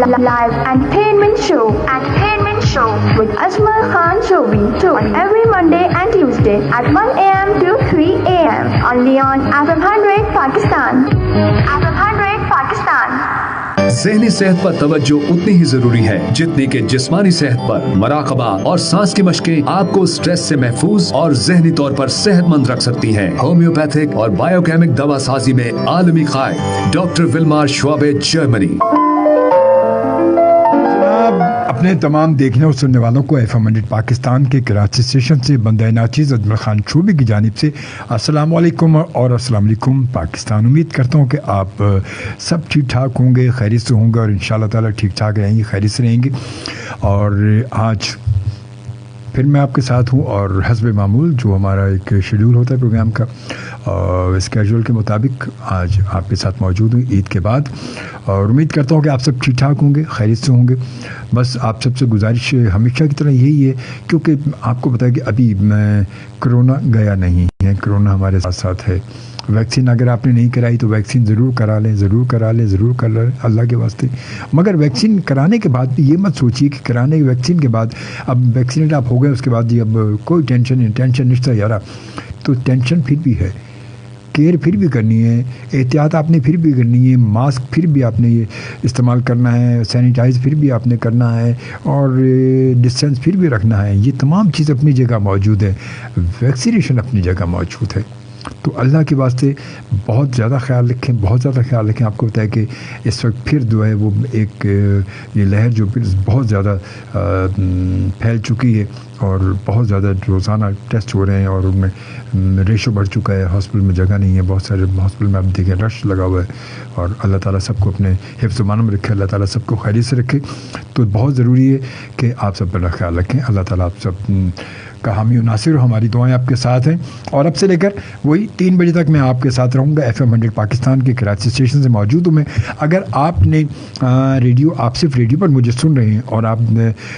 live entertainment show with Ajmal Khan Shobi on every Monday and Tuesday at 1 a.m. to 3 a.m. only on FM 100 Pakistan. FM 100 Pakistan. ज़हनी सेहत पर तवज्जो उतनी ही जरूरी है जितनी कि जिस्मानी सेहत पर। मराकबा और सांस की मशकें आपको स्ट्रेस से महफूज और ज़हनी तौर पर सेहतमंद रख सकती हैं। होम्योपैथिक और बायोकेमिक दवा साजी में आलमी कायद डॉक्टर विल्मार श्वाबे, जर्मनी। अपने तमाम देखने और सुनने वालों को FM 100 पाकिस्तान के कराची स्टेशन से बंदे नाचीज़ अजमल खान शोबी की जानिब से अस्सलाम वालेकुम और अस्सलाम वालेकुम पाकिस्तान। उम्मीद करता हूँ कि आप सब ठीक ठाक होंगे, खैरियत से होंगे और इंशाल्लाह ताला ठीक ठाक रहेंगे, खैरियत से रहेंगे। और आज फिर मैं आपके साथ हूँ और हस्ब मामूल जो हमारा एक शेड्यूल होता है प्रोग्राम का, और स्केड्यूल के मुताबिक आज आपके साथ मौजूद हूँ ईद के बाद। और उम्मीद करता हूँ कि आप सब ठीक ठाक होंगे, खैरियत से होंगे। बस आप सबसे गुजारिश हमेशा की तरह यही है, क्योंकि आपको पता है कि अभी कोरोना गया नहीं है, कोरोना हमारे साथ साथ है। वैक्सीन अगर आपने नहीं कराई तो वैक्सीन ज़रूर करा लें, ज़रूर करा लें, ज़रूर कर लें अल्लाह के वास्ते। मगर वैक्सीन कराने के बाद भी ये मत सोचिए कि कराने वैक्सीन के बाद अब वैक्सीनेट आप हो गए उसके बाद जी अब कोई टेंशन नहीं था यार। तो टेंशन फिर भी है, केयर फिर भी करनी है, एहतियात आपने फिर भी करनी है, मास्क फिर भी आपने ये इस्तेमाल करना है, सैनिटाइज़ फिर भी आपने करना है और डिस्टेंस फिर भी रखना है। ये तमाम चीज़ अपनी जगह मौजूद है, वैक्सीनेशन अपनी जगह मौजूद है। तो अल्लाह के वास्ते बहुत ज़्यादा ख्याल रखें, बहुत ज़्यादा ख्याल रखें। आपको पता है कि इस वक्त फिर जो है वो एक ये लहर जो फिर बहुत ज़्यादा फैल चुकी है और बहुत ज़्यादा रोज़ाना टेस्ट हो रहे हैं और उनमें रेशो बढ़ चुका है। हॉस्पिटल में जगह नहीं है, बहुत सारे हॉस्पिटल में आप देखें रश लगा हुआ है। और अल्लाह ताला सबको अपने हिफ्ज़ मान में रखे, अल्लाह ताला सबको खैरियत से रखे। तो बहुत ज़रूरी है कि आप सब पर ख्याल रखें। अल्लाह ताला आप सब का हामी और नासिर, हमारी दुआएं आपके साथ हैं। और अब से लेकर वही 3 बजे तक मैं आपके साथ रहूँगा। FM 100 पाकिस्तान के कराची स्टेशन से मौजूद हूँ मैं। अगर आपने रेडियो, आप सिर्फ रेडियो पर मुझे सुन रहे हैं और आप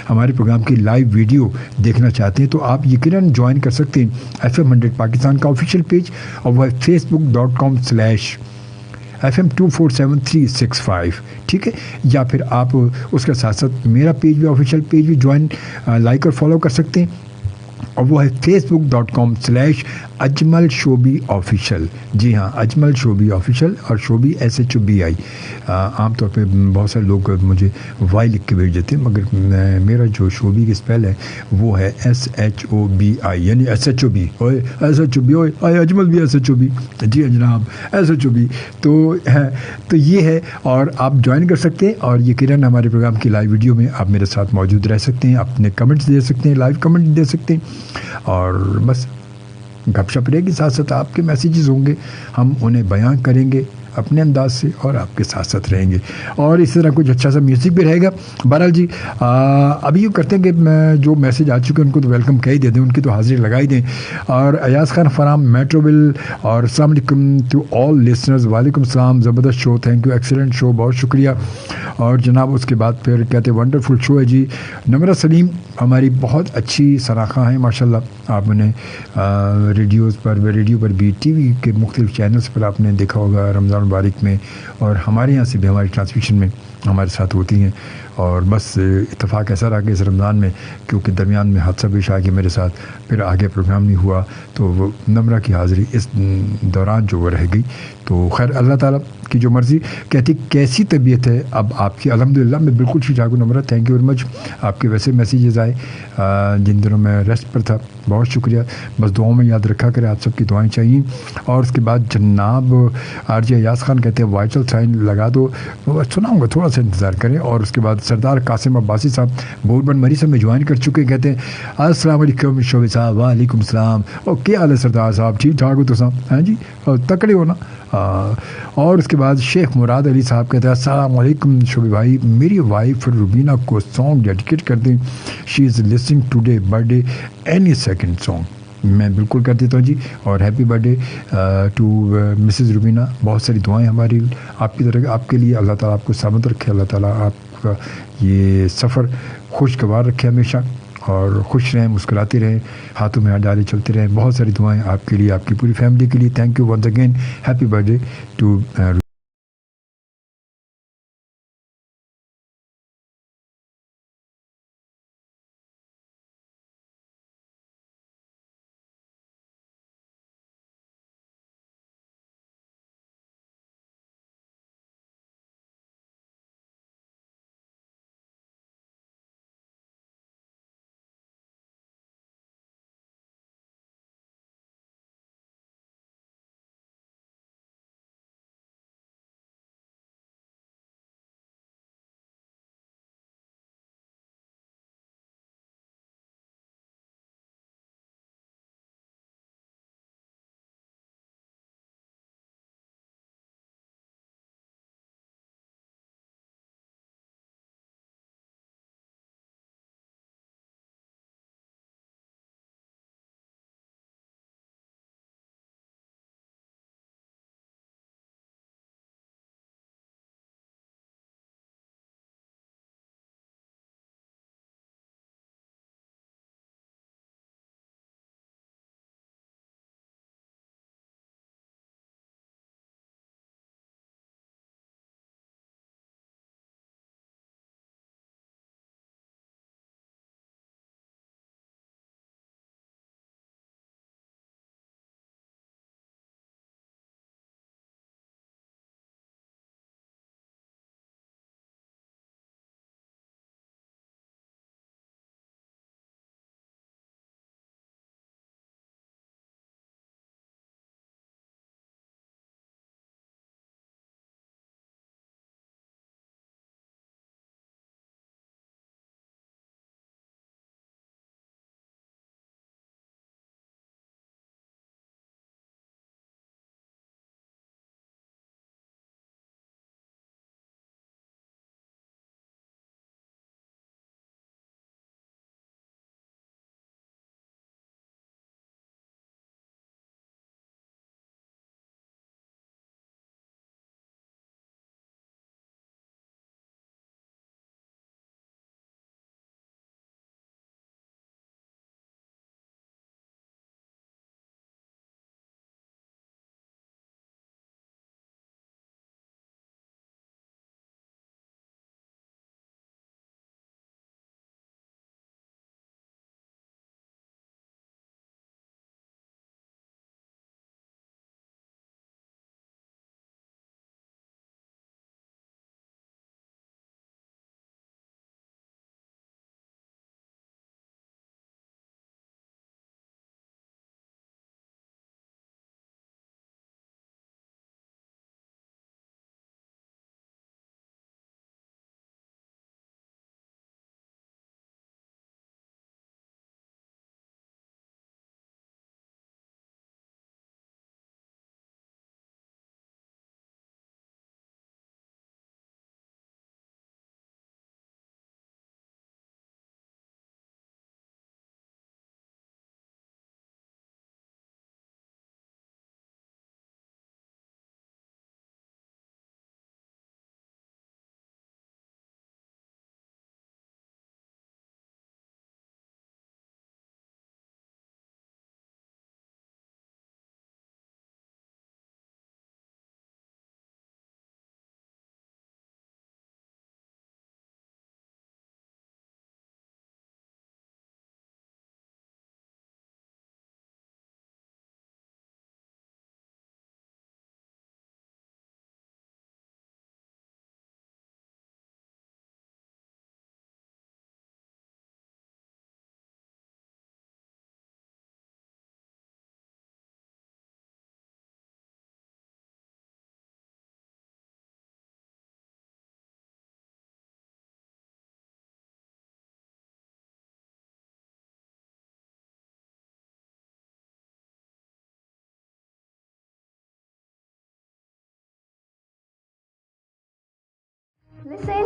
हमारे प्रोग्राम की लाइव वीडियो देखना चाहते हैं तो आप यकीनन ज्वाइन कर सकते हैं FM 100 पाकिस्तान का ऑफिशियल पेज, और वह facebook.com/FM247365, ठीक है। या फिर आप उसके साथ साथ मेरा पेज भी, ऑफिशियल पेज भी ज्वाइन लाइक और फॉलो कर सकते हैं, और वो है facebook.com/अजमल शोबी ऑफिशियल। जी हाँ, अजमल शोबी ऑफिशियल, और शोबी SHOBI। आमतौर पे बहुत सारे लोग मुझे वाई लिख के भेज देते हैं, मगर मेरा जो शोबी की स्पेल है वो है SHOBI, यानी SHOB। ओए SHOB, ओए अजमल भी SHOB। जी जनाब, SHOB तो है। तो ये है, और आप ज्वाइन कर सकते हैं और यकीनन हमारे प्रोग्राम की लाइव वीडियो में आप मेरे साथ मौजूद रह सकते हैं, अपने कमेंट्स दे सकते हैं, लाइव कमेंट दे सकते हैं। और बस गपशप रहेगी, साथ साथ आपके मैसेजेस होंगे, हम उन्हें बयां करेंगे अपने अंदाज से और आपके साथ साथ रहेंगे। और इस तरह कुछ अच्छा सा म्यूज़िक भी रहेगा। बहरहाल जी अभी यूँ करते हैं कि जो मैसेज आ चुके हैं उनको तो वेलकम कह ही दे दें, उनकी तो हाज़िरी लगाई दें। और अयाज़ खान फराम मेट्रोविल, और अस्सलाम वालेकुम टू ऑल लिसनर्स। वालेकुम सलाम, ज़बरदस्त show, thank you, excellent show, बहुत शुक्रिया। और जनाब उसके बाद फिर कहते हैं वंडरफुल शो है जी। नमरा सलीम हमारी बहुत अच्छी सराखा हैं माशाल्लाह, आपने रेडियो पर भी, टीवी के मुख्तलिफ चैनल्स पर आपने देखा होगा रमज़ान मुबारक में, और हमारे यहाँ से भी हमारी ट्रांसमिशन में हमारे साथ होती हैं। और बस इत्तेफाक ऐसा रहा कि इस रमज़ान में, क्योंकि दरमियान में हादसा पेश आ गया मेरे साथ, फिर आगे प्रोग्राम नहीं हुआ, तो वो नमरा की हाज़िरी इस दौरान जो वो रह गई। तो खैर अल्लाह ताला की जो मर्ज़ी। कहती कैसी तबीयत है अब आपकी? अल्हम्दुलिल्लाह मैं बिल्कुल ठीक ठाक हूँ Namra, thank you very much. आपके वैसे मैसेजेस आए जिन दिनों मैं रेस्ट पर था, बहुत शुक्रिया। बस दुआओं में याद रखा करें, आप सबकी दुआएं चाहिए। और उसके बाद जनाब RJ अयाज़ खान कहते हैं वाइटल साइन लगा दो, सुनाऊँगा, थोड़ा सा इंतज़ार करें। और उसके बाद सरदार कासिम अब्बासी साहब बोलबन मरी से में ज्वाइन कर चुके, कहते हैं अस्सलाम वालेकुम शोबी साहब। वालेकुम सलाम। और क्या हाल है सरदार साहब, ठीक ठाक हो तो साहब? हाँ जी, और तकड़े हो ना। और उसके बाद शेख मुराद अली साहब कहते हैं अस्सलाम वालेकुम शोबी भाई, मेरी वाइफ रुबीना को सॉन्ग डेडिकेट कर दें, she is listening today birthday, any second song. मैं बिल्कुल कर देता हूँ जी। और happy birthday to mrs Rubina. बहुत सारी दुआएं हमारी आपकी तरफ, आपके लिए। अल्लाह ताला आपको सलामत रखे, अल्लाह ताला आपका ये सफ़र खुशगवार रखे हमेशा, और खुश रहें, मुस्कुराते रहें, हाथों में हाथ डाले चलते रहें। बहुत सारी दुआएं आपके लिए, आपकी पूरी फैमिली के लिए। Thank you once again, happy birthday to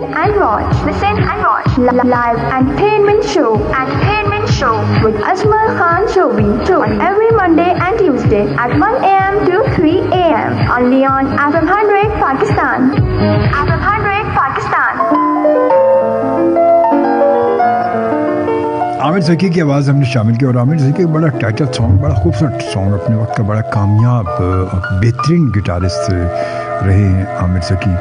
and watch. Listen and watch. Live entertainment show with Ajmal Khan Shobi on every Monday and Tuesday at 1 a.m. to 3 a.m. only on FM 100 Pakistan. FM 100 Pakistan. Aamir Zaki की आवाज़ हमने शामिल की और आमिर ज़की एक बड़ा title song, बड़ा खूबसूरत सॉन्ग, अपने वक्त का बड़ा कामयाब बेहतरीन गिटारिस्ट रहे हैं आमिर ज़की।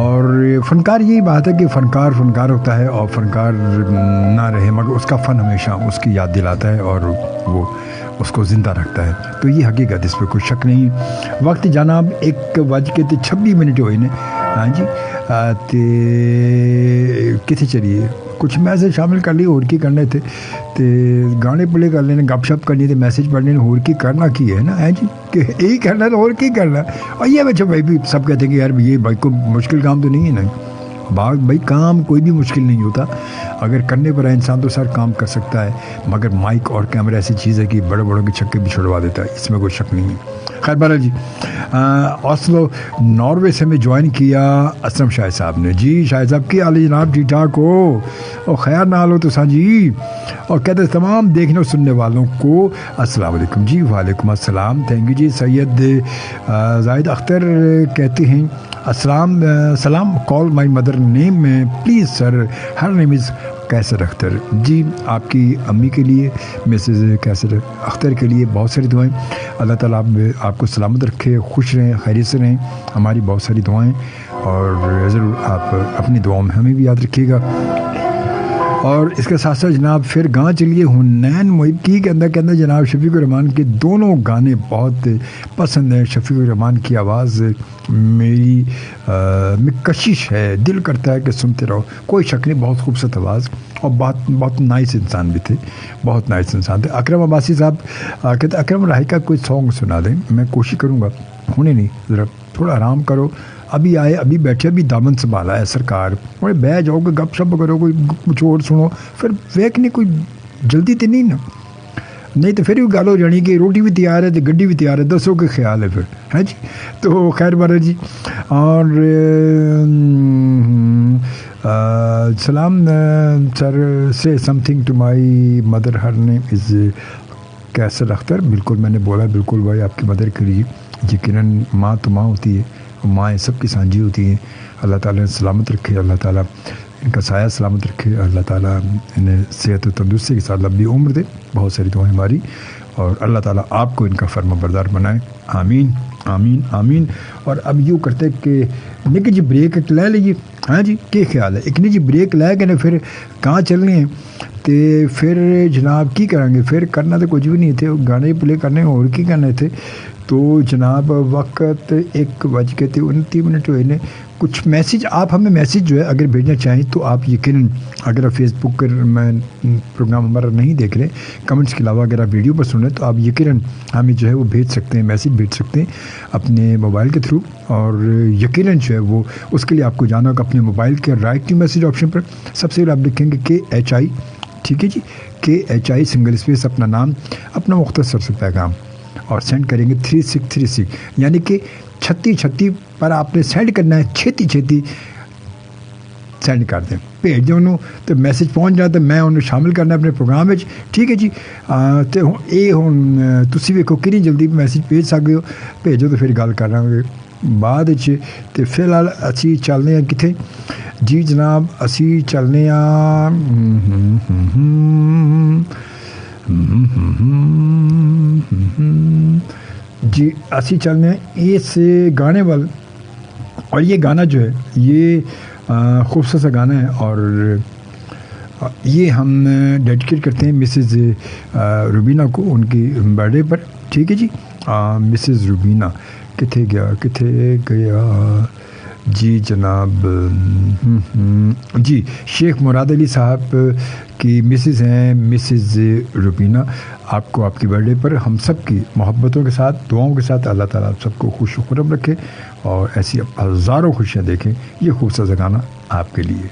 और फ़नकार यही बात है कि फ़नकार होता है और फ़नकार ना रहे मगर उसका फ़न हमेशा उसकी याद दिलाता है और वो उसको ज़िंदा रखता है। तो ये हकीकत, इस पर कोई शक नहीं। वक्त जनाब 1:26 होए ने। हाँ जी, कितने चलिए कुछ मैसेज शामिल कर लिए, होर की करने थे ते गाने प्ले कर लेने, गपशप करनी थे, मैसेज पढ़ने, होर की करना की है ना है जी, कि यही करना तो और की करना। और ये बच्चों भाई भी सब कहते हैं कि यार ये भाई को मुश्किल काम तो नहीं है ना। भाई काम कोई भी मुश्किल नहीं होता, अगर करने पर है इंसान तो सर काम कर सकता है। मगर माइक और कैमरा ऐसी चीज़ है कि बड़े बड़ों के छक्के भी छुड़वा देता है, इसमें कोई शक नहीं है। खैर बहरहाल जी, ऑस्लो नॉर्वे से हमें ज्वाइन किया असलम शाह साहब ने। जी शाह साहब की हाल जनाब, ठीक ठाक हो और खैर ना लो तो सा जी। और कहते हैं तमाम देखने और सुनने वालों को अस्सलाम वालेकुम। जी वालेकुम अस्सलाम, थैंक यू जी। सैयद जाहिद अख्तर कहते हैं अस्सलाम सलाम, call my mother name please sir, her name is Qaiser Akhtar. जी आपकी अम्मी के लिए मिसेज़ कैसर अख्तर के लिए बहुत सारी दुआएं। अल्लाह ताला आपको सलामत रखे, खुश रहें, खैरियत से रहें, हमारी बहुत सारी दुआएं। और ज़रूर आप अपनी दुआओं में हमें भी याद रखिएगा। और इसके साथ साथ जनाब फिर गाँव चलिए हुनैन मुहिब की के अंदर जनाब शफीकुर-रहमान के दोनों गाने बहुत पसंद हैं। शफीकुर-रहमान की आवाज़ मेरी में कशिश है, दिल करता है कि सुनते रहो। कोई शक नहीं, बहुत खूबसूरत आवाज़ और बहुत नाइस इंसान भी थे, बहुत नाइस इंसान थे। अकरम अब्बासी साहब कहते अकरम राही का कोई सॉन्ग सुना दें। मैं कोशिश करूँगा, होने नहीं, ज़रा थोड़ा आराम करो। अभी आए, अभी बैठे, अभी दामन संभाला है सरकार, और बह जाओगे गप शप करो, कोई कुछ और सुनो, फिर वेख नहीं, कोई जल्दी तो नहीं ना, नहीं तो फिर भी गल हो जानी कि रोटी भी तैयार है तो गड्डी भी तैयार है, दसो के ख्याल है फिर, है जी। तो खैर बार जी। और सलाम सर से something to my mother, her name is Qaiser Akhtar. बिल्कुल मैंने बोला, बिल्कुल भाई आपकी मदर के लिए यकीनन माँ तो माँ होती है, माँ सबकी सांझी होती हैं। अल्लाह ताला सलामत रखे, अल्लाह ताला इनका साया सलामत रखे, अल्लाह ताला इन्हें सेहत और तंदुरुस्ती के साथ लंबी उम्र दे। बहुत सारी दुआएं हमारी, और अल्लाह ताला आपको इनका फर्माबरदार बनाए। आमीन आमीन आमीन। और अब यूँ करते कि निकी जी ब्रेक एक ले लीजिए। हाँ जी, क्या ख्याल है, एक निजी ब्रेक लै के फिर कहाँ चलने हैं तो फिर जनाब की करेंगे, फिर करना तो कुछ भी नहीं थे, गाने प्ले करने और की करने थे। तो जनाब वक्त 1:29 हुए ने। कुछ मैसेज आप हमें मैसेज जो है अगर भेजना चाहें तो आप यकीनन, अगर आप फेसबुक पर मैं प्रोग्राम हमारा नहीं देख रहे, कमेंट्स के अलावा अगर आप वीडियो पर सुन रहे तो आप यकीनन हमें जो है वो भेज सकते हैं, मैसेज भेज सकते हैं अपने मोबाइल के थ्रू। और यकीनन जो है वो उसके लिए आपको जाना होगा अपने मोबाइल के राइट टू मैसेज ऑप्शन पर। सबसे पहले आप लिखेंगे KHI, ठीक है जी, KHI सिंगल स्पेस अपना नाम, अपना मुख्तसर से पैगाम और सेंड करेंगे 3636, यानी कि 3636 पर आपने सेंड करना है। छेती सेंड कर दें, भेज दें उन्होंने तो मैसेज पहुँच जाता, मैं उन्हें शामिल करना अपने प्रोग्राम में। ठीक है जी। तो ये हुण तुसी वेखो कितनी जल्दी मैसेज भेज सकते हो, भेजो तो फिर गल करांगे बाद च। तो फिलहाल असी चलने हैं किथे जी जनाब, असी चलने जी, असी चलने इस गाने वाल। और ये गाना जो है ये खूबसूरत सा गाना है और ये हम डेडिकेट करते हैं मिसेज़ रुबीना को, उनकी बर्थडे पर। ठीक है जी। मिसेज़ रुबीना किथे गया जी जनाब, जी शेख मुराद अली साहब की मिसेज़ हैं मिसेज़ रुबीना। आपको आपकी बर्थडे पर हम सब की मोहब्बतों के साथ, दुआओं के साथ अल्लाह ताला आप सबको खुश खुरम रखे और ऐसी हज़ारों खुशियाँ देखें। ये खूबसूरत गाना आपके लिए।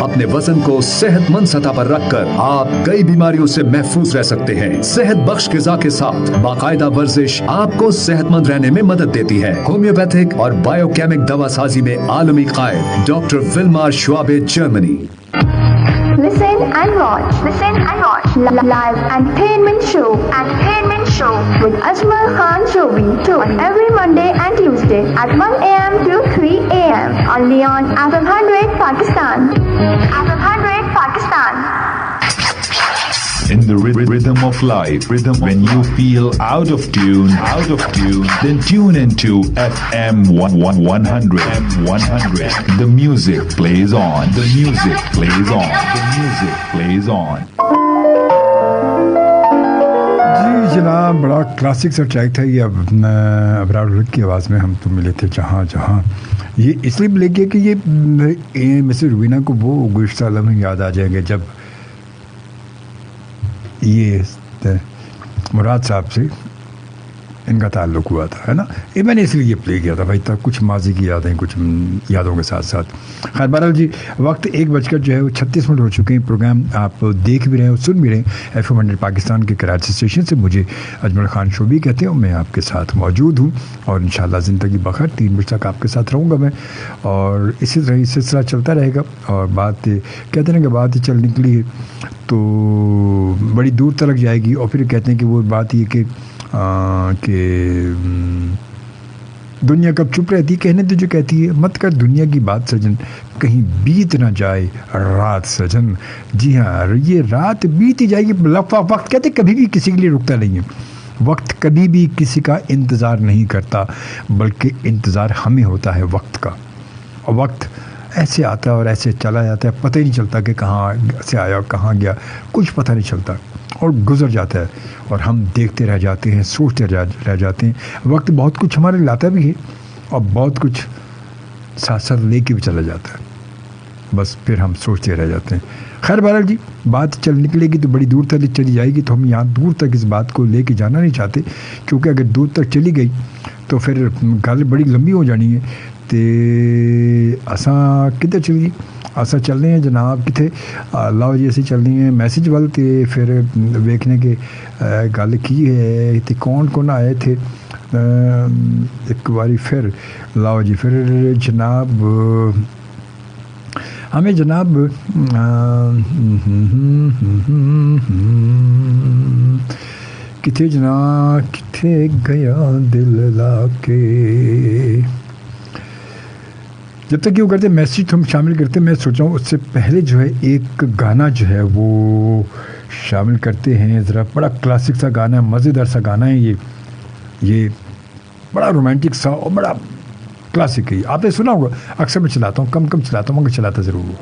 अपने वजन को सेहतमंद सतह पर रखकर आप कई बीमारियों से महफूज रह सकते हैं। सेहत बख्श ग़िज़ा के साथ बाकायदा वर्जिश आपको सेहतमंद रहने में मदद देती है। होम्योपैथिक और बायोकेमिक दवा साजी में आलमी कायद doctor Willmar Schwabe, Germany. Listen and watch. Listen and watch. Live entertainment show. Entertainment show with Ajmal Khan Shobi. On every Monday and Tuesday at 1 a.m. to 3 a.m. Only on FM 100 Pakistan. FM 100 Pakistan. In the rhythm of life, when you feel out of tune, then tune into FM 100. The music plays on. The music plays on. The music plays on. जी जनाब, बड़ा classic सा track था ये। अबरार उलग की आवाज़ में हम तो मिले थे जहाँ जहाँ। ये इसलिए मिले कि ये मिसेस रुबीना को वो गुज़श्ता लम्हे याद आ जाएंगे जब ये मुराद साहब से इनका ताल्लुक़ हुआ था, है ना। ये मैंने इसलिए ये प्ले किया था भाई, तब कुछ माजी की यादें, कुछ यादों के साथ साथ। खैर बहरहाल जी, वक्त 1 बजकर जो है वो 36 मिनट हो चुके हैं। प्रोग्राम आप देख भी रहे हैं और सुन भी रहे हैं FM 100 पाकिस्तान के कराची स्टेशन से। मुझे अजमल खान शोबी कहते हैं और मैं आपके साथ मौजूद हूँ और इंशाल्लाह ज़िंदगी बखैर 3 बजे तक आपके साथ रहूँगा मैं, और इसी तरह सिलसिला चलता रहेगा। और बात कहते हैं कि बात चल निकली है तो बड़ी दूर तक जाएगी, और फिर कहते हैं कि वो बात ये कि दुनिया कब चुप रहती, कहने तो जो कहती है मत कर दुनिया की बात सजन, कहीं बीत ना जाए रात सजन। जी हाँ, ये रात बीत ही जाएगी। वक्त कहते कभी भी किसी के लिए रुकता नहीं है। वक्त कभी भी किसी का इंतज़ार नहीं करता, बल्कि इंतज़ार हमें होता है वक्त का। और वक्त ऐसे आता है और ऐसे चला जाता है, पता ही नहीं चलता कि कहाँ से आया कहाँ गया, कुछ पता नहीं चलता और गुजर जाता है और हम देखते रह जाते हैं, सोचते रह जाते हैं। वक्त बहुत कुछ हमारे लाता भी है और बहुत कुछ साथ साथ लेके भी चला जाता है, बस फिर हम सोचते रह जाते हैं। खैर बहरहाल जी, बात चल निकलेगी तो बड़ी दूर तक चली जाएगी, तो हम यहाँ दूर तक इस बात को लेके जाना नहीं चाहते, क्योंकि अगर दूर तक चली गई तो फिर गल बड़ी लंबी हो जानी है। तो असा किधर चली, असा चलने हैं जनाब किथे, लाओ जी असी चलनी है मैसेज वाल, तो फिर वेखने के गल की है तो कौन कौन आए थे। एक बारी फिर लाओ जी, फिर जनाब हमें जनाब किथे जनाब किथे गया दिल लाके। जब तक ये करते मैसेज हम शामिल करते, मैं सोच रहा हूँ उससे पहले जो है एक गाना जो है वो शामिल करते हैं ज़रा। बड़ा क्लासिक सा गाना है, मज़ेदार सा गाना है ये बड़ा रोमांटिक सा और बड़ा क्लासिक है। आपने सुना होगा, अक्सर मैं चलाता हूँ, कम चलाता हूँ मगर चलाता ज़रूर हूँ।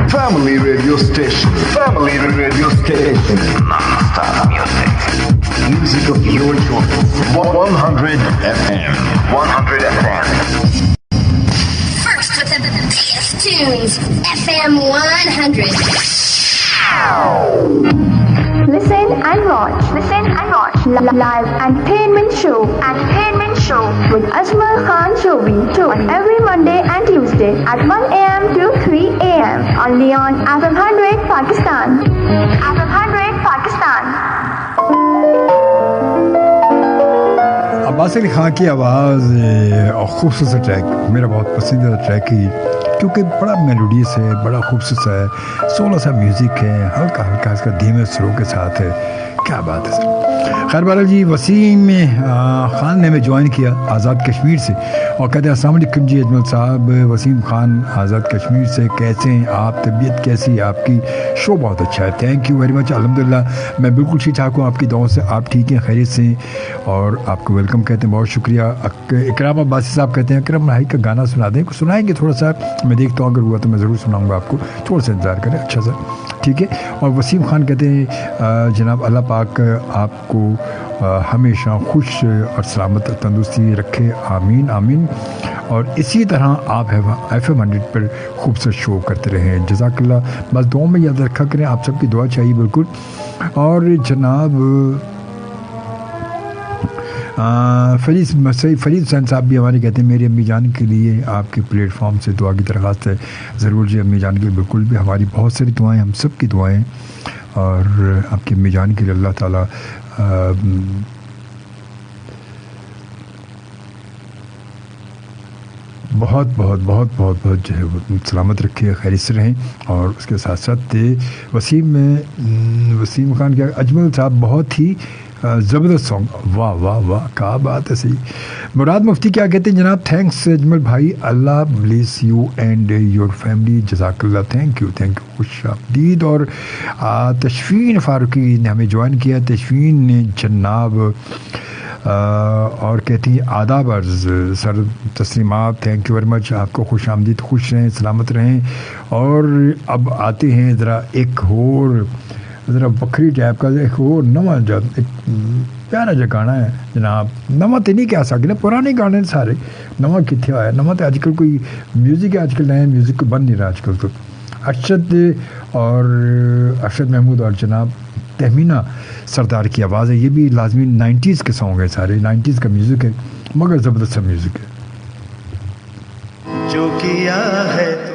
Family radio station. Family radio station. Non-stop music. Music of your choice. 100 FM. 100 FM. First with the biggest tunes. FM 100. Listen and watch. Listen and watch. Live entertainment show. Entertainment show with Ajmal Khan Shobi on every Monday and Tuesday at 1 a.m. to 3 a.m. only on FM 100 Pakistan. FM 100 Pakistan. Abbas Ali खां की आवाज़ और खूबसूरत track मेरा बहुत पसंदीदा track है क्योंकि बड़ा मेलोडियस है, बड़ा खूबसूरत सा है, सोलह सा म्यूज़िक है, हल्का हल्का इसका धीमे सुरों के साथ है। क्या बात है सर। खैर बहरहाल जी, वसीम खान ने हमें ज्वाइन किया आज़ाद कश्मीर से और कहते हैं अस्सलाम वालेकुम जी अजमल साहब। वसीम खान आज़ाद कश्मीर से, कैसे हैं आप, तबीयत कैसी है आपकी? शो बहुत अच्छा है, थैंक यू वेरी मच। अल्हम्दुलिल्लाह मैं बिल्कुल ठीक ठाक हूँ, आपकी दुआओं से आप ठीक हैं, खैरियत से हैं और आपको वेलकम कहते हैं, बहुत शुक्रिया। इकराम अब्बासी साहब कहते हैं इकराम भाई का गाना सुना दें, सुनाएंगे थोड़ा सा, मैं देखता हूँ अगर हुआ तो मैं ज़रूर सुनाऊँगा आपको, थोड़ा सा इंतज़ार करें। अच्छा सर ठीक है। और वसीम खान कहते हैं जनाब अल्लाह पाक आपको हमेशा खुश और सलामत तंदुरुस्ती रखे, आमीन आमीन। और इसी तरह आप FM 100 पर खूबसूरत शो करते रहें, जज़ाकल्लाह। बस दुआ में याद रखा करें, आप सबकी दुआ चाहिए बिल्कुल। और जनाब फरीद हुसैन साहब भी हमारे कहते हैं मेरी अम्मी जान के लिए आपके प्लेटफॉर्म से दुआ की दरख्वास्त है। ज़रूर जी, अम्मी जान के लिए बिल्कुल भी हमारी बहुत सारी दुआएं, हम सब की दुआएं और आपकी अम्मी जान के लिए अल्लाह ताला बहुत बहुत बहुत बहुत बहुत जो है वो सलामत रखे, खैरियत से रहें। और उसके साथ साथ वसीम खान के अजमल साहब बहुत ही ज़बरदस्त सॉन्ग, वाह वाह वाह, क्या बात है। सही। मुराद मुफ्ती क्या कहते हैं जनाब, थैंक्स अजमल भाई, Allah bless you and your family, जज़ाकल्लाह, थैंक यू खुश आमदीद। और तशफीन फ़ारूकी ने हमें ज्वाइन किया, तशफीन ने जनाब और कहती हैं आदाब अर्ज़ सर तस्लीमात, थैंक यू वेरी मच, आपको खुश आमदीद, खुश रहें, सलामत रहें। और अब आते हैं ज़रा एक और ज़रा बखरी टाइप का एक और नवा एक प्यारा जहा गाना है जनाब। नवा तो नहीं कह सकते, पुराने गाने सारे, नवा कितने आया, नवा तो आजकल कोई म्यूज़िक है, आजकल नया म्यूज़िक बन नहीं रहा आजकल। तो अरशद महमूद और जनाब तहमीना सरदार की आवाज़ है, ये भी लाजमी 90s के सॉन्ग है, सारे 90s का म्यूज़िक है, मगर ज़बरदस्त सा म्यूज़िक है। जो किया है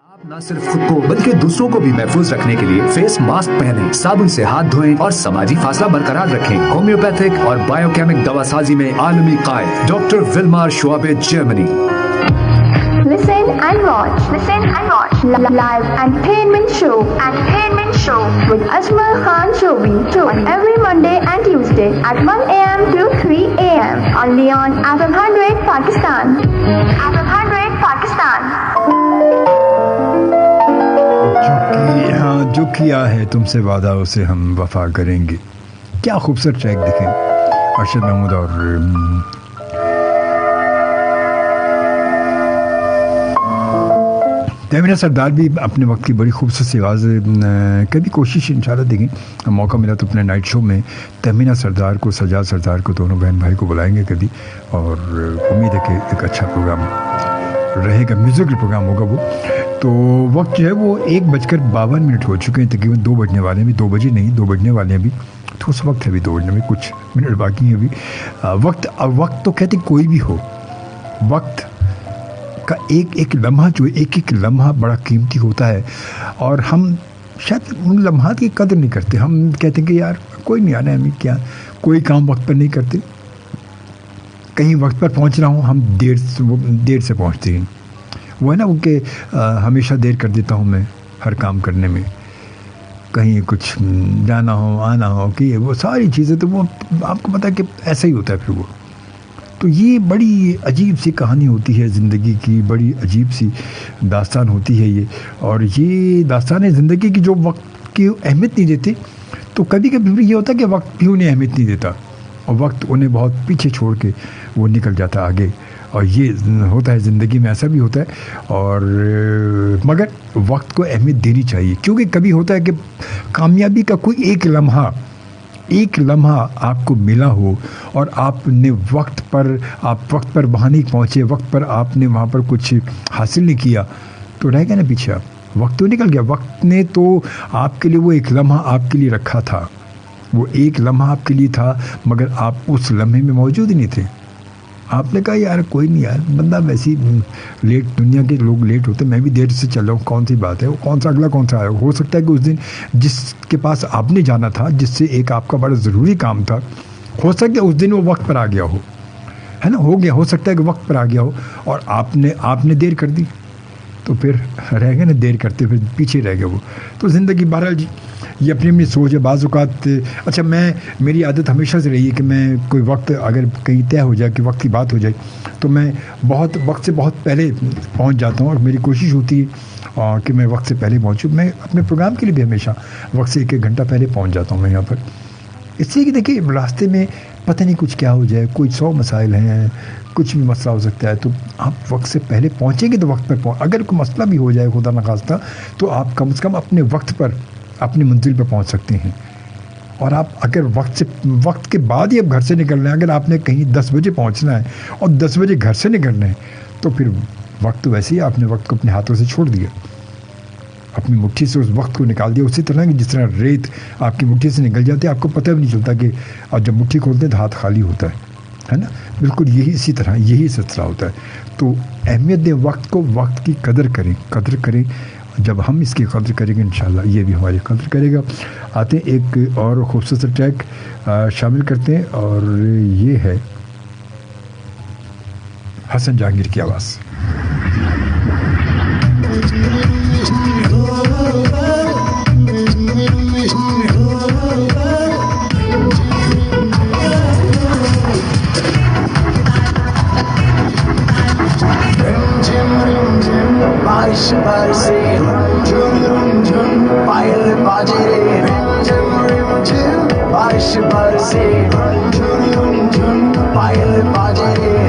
आप न सिर्फ खुद को बल्कि दूसरों को भी महफूज रखने के लिए फेस मास्क पहनें, साबुन से हाथ धोएं और समाजी फासला बरकरार रखें। होम्योपैथिक और बायोकेमिक दवासाजी में आलमी कायद doctor Willmar Schwabe, Germany. Listen and watch. Listen and watch. Live entertainment show. Entertainment show with Ajmal Khan Shobi on every Monday and Tuesday at 1 a.m. to 3 a.m. only on FM 100 Pakistan. FM 100 Pakistan. जो किया है तुमसे वादा उसे हम वफा करेंगे। क्या खूबसूरत ट्रैक देखें, अरशद महमूद और तहमीना सरदार भी अपने वक्त की बड़ी खूबसूरत सी आवाज़। कभी कोशिश इंशाल्लाह देखें, मौका मिला तो अपने नाइट शो में तहमीना सरदार को, सजाद सरदार को, दोनों बहन भाई को बुलाएंगे कभी, और उम्मीद है कि एक अच्छा प्रोग्राम रहेगा, म्यूज़िकल प्रोग्राम होगा वो। तो वक्त जो है वो 1:52 हो चुके हैं, तकरीबन 2 बजने वाले हैं अभी, 2 बजे नहीं 2 बजने वाले हैं अभी, तो उस वक्त है अभी 2 बजने में कुछ मिनट बाकी हैं अभी। वक्त तो कहते कोई भी हो, वक्त का एक एक लम्हा जो एक एक लम्हा बड़ा कीमती होता है, और हम शायद उन लम्हात की कदर नहीं करते। हम कहते हैं कि यार कोई नहीं आना है, हमें क्या, कोई काम वक्त पर नहीं करते। कहीं वक्त पर पहुंच रहा हूँ, हम देर से पहुंचते हैं। वो है ना वो कि हमेशा देर कर देता हूँ मैं हर काम करने में, कहीं कुछ जाना हो आना हो कि वो सारी चीज़ें, तो वो आपको पता है कि ऐसा ही होता है फिर वो। तो ये बड़ी अजीब सी कहानी होती है ज़िंदगी की, बड़ी अजीब सी दास्तान होती है ये। और ये दास्तान है ज़िंदगी की, जो वक्त की अहमियत नहीं देते, तो कभी कभी ये होता है कि वक्त भी उन्हें अहमियत नहीं देता, और वक्त उन्हें बहुत पीछे छोड़ के वो निकल जाता है आगे। और ये होता है ज़िंदगी में, ऐसा भी होता है। और मगर वक्त को अहमियत देनी चाहिए, क्योंकि कभी होता है कि कामयाबी का कोई एक लम्हा आपको मिला हो, और आपने वक्त पर वहाँ नहीं पहुँचे, वक्त पर आपने वहाँ पर कुछ हासिल नहीं किया, तो रह गया ना पीछे आप। वक्त तो निकल गया, वक्त ने तो आपके लिए वो एक लम्हा आपके लिए रखा था, वो एक लम्हा आपके लिए था, मगर आप उस लम्हे में मौजूद ही नहीं थे। आपने कहा यार कोई नहीं यार, बंदा वैसी लेट, दुनिया के लोग लेट होते, मैं भी देर से चल रहा हूँ, कौन सी बात है, वो कौन सा अगला कौन सा आया। हो सकता है कि उस दिन जिसके पास आपने जाना था, जिससे एक आपका बड़ा ज़रूरी काम था, हो सकता है उस दिन वो वक्त पर आ गया हो, है ना, हो गया, हो सकता है कि वक्त पर आ गया हो, और आपने देर कर दी, तो फिर रह गए ना, देर करते फिर पीछे रह गए वो। तो ज़िंदगी बहरहाल जी ये अपनी अपनी सोच है। बाज़ औक़ात अच्छा, मेरी आदत हमेशा से रही है कि मैं कोई वक्त अगर कहीं तय हो जाए कि वक्त की बात हो जाए, तो मैं बहुत वक्त से बहुत पहले पहुंच जाता हूं, और मेरी कोशिश होती है कि मैं वक्त से पहले पहुंचूं। मैं अपने प्रोग्राम के लिए भी हमेशा वक्त से 1-1 घंटा पहले पहुंच जाता हूं मैं यहाँ पर, इसलिए कि देखिए रास्ते में पता नहीं कुछ क्या हो जाए, कोई 100 मसाइल हैं, कुछ भी मसला हो सकता है, तो आप वक्त से पहले पहुँचेंगे तो वक्त पर अगर कोई मसला भी हो जाए खुदा न खास्ता, तो आप कम से कम अपने वक्त पर अपनी मंजिल पर पहुंच सकते हैं। और आप अगर वक्त के बाद ही अब घर से निकलना है, अगर आपने कहीं 10 बजे पहुंचना है और 10 बजे घर से निकलना है, तो फिर वक्त तो वैसे ही आपने वक्त को अपने हाथों से छोड़ दिया, अपनी मुट्ठी से उस वक्त को निकाल दिया। उसी तरह कि जिस तरह रेत आपकी मुट्ठी से निकल जाती है, आपको पता भी नहीं चलता कि और जब मुट्ठी खोलते हैं तो हाथ खाली होता है ना, बिल्कुल यही इसी तरह यही सिलसिला होता है। तो अहमियत दें वक्त को, वक्त की कदर करें। जब हम इसकी कदर करेंगे इंशाल्लाह ये भी हमारी कदर करेगा। आते हैं एक और खूबसूरत ट्रैक शामिल करते हैं, और ये है हसन जहांगीर की आवाज़। बारिश बरसे झुम पायल बाजे रे, बारिश बरसे झुम पायल बाजे रे,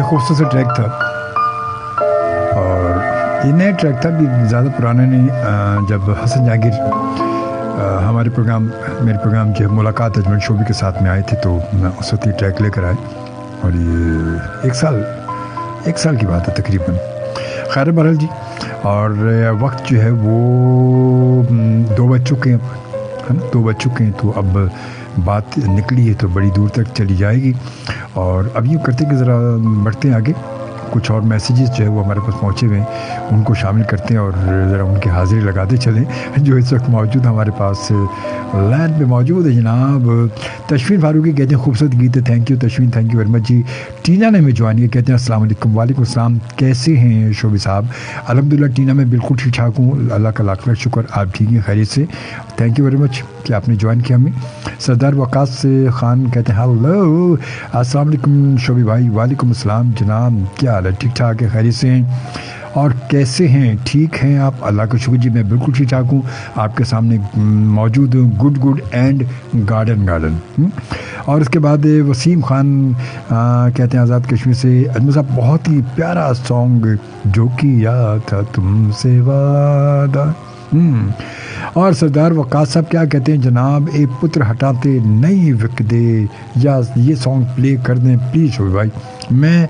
खूबसूरत ट्रैक था और ये नया ट्रैक था, भी ज़्यादा पुराना नहीं। जब हसन जहांगीर हमारे मेरे प्रोग्राम जो मुलाकात अजमल शोभी के साथ में आए थे तो मैं उस वक्त ये ट्रैक लेकर आए और ये एक साल की बात है तकरीबन। खैर बहरहाल जी, और वक्त जो है वो 2 बज चुके हैं, है ना, 2 बज चुके हैं। तो अब बात निकली है तो बड़ी दूर तक चली जाएगी और अब यूँ करते कि ज़रा बढ़ते हैं आगे। कुछ और मैसेजेस जो है वो हमारे पास पहुँचे हुए हैं, उनको शामिल करते हैं और ज़रा उनकी हाज़िरी लगाते चलें जो इस वक्त मौजूद हमारे पास लैंड पे मौजूद है। जनाब तशवीन फारूकी कहते हैं खूबसूरत गीत है, thank you Tashveen, thank you very much जी। टीना ने हमें ज्वाइन किया, कहते हैं अस्सलाम वालेकुम। वालेकुम अस्सलाम, कैसे हैं शोभी साहब? अल्हम्दुलिल्लाह टीना मैं बिल्कुल ठीक ठाक हूँ, अल्लाह का लाख लाख शुक्र, आप ठीक हैं खैरियत से? थैंक यू वेरी मच कि आपने ज्वाइन किया हमें। सरदार वकास खान कहते हैं हेलो अस्सलाम वालेकुम शोभी भाई। वालेकुम अस्सलाम जनाब, क्या हाल है? ठीक ठाक है, खैरियत से हैं? और कैसे हैं? ठीक हैं आप? अल्लाह का शुक्र जी, मैं बिल्कुल ठीक ठाक हूँ, आपके सामने मौजूद हूँ। Good and garden. और उसके बाद वसीम खान कहते हैं आज़ाद कश्मीर से, अजमल साहब बहुत ही प्यारा सॉन्ग जो किया था तुमसे वादा। और सरदार वकास साहब क्या कहते हैं जनाब, एक पुत्र हटाते नहीं विक दे, या ये सॉन्ग प्ले कर दें प्लीज़ शोभी भाई। मैं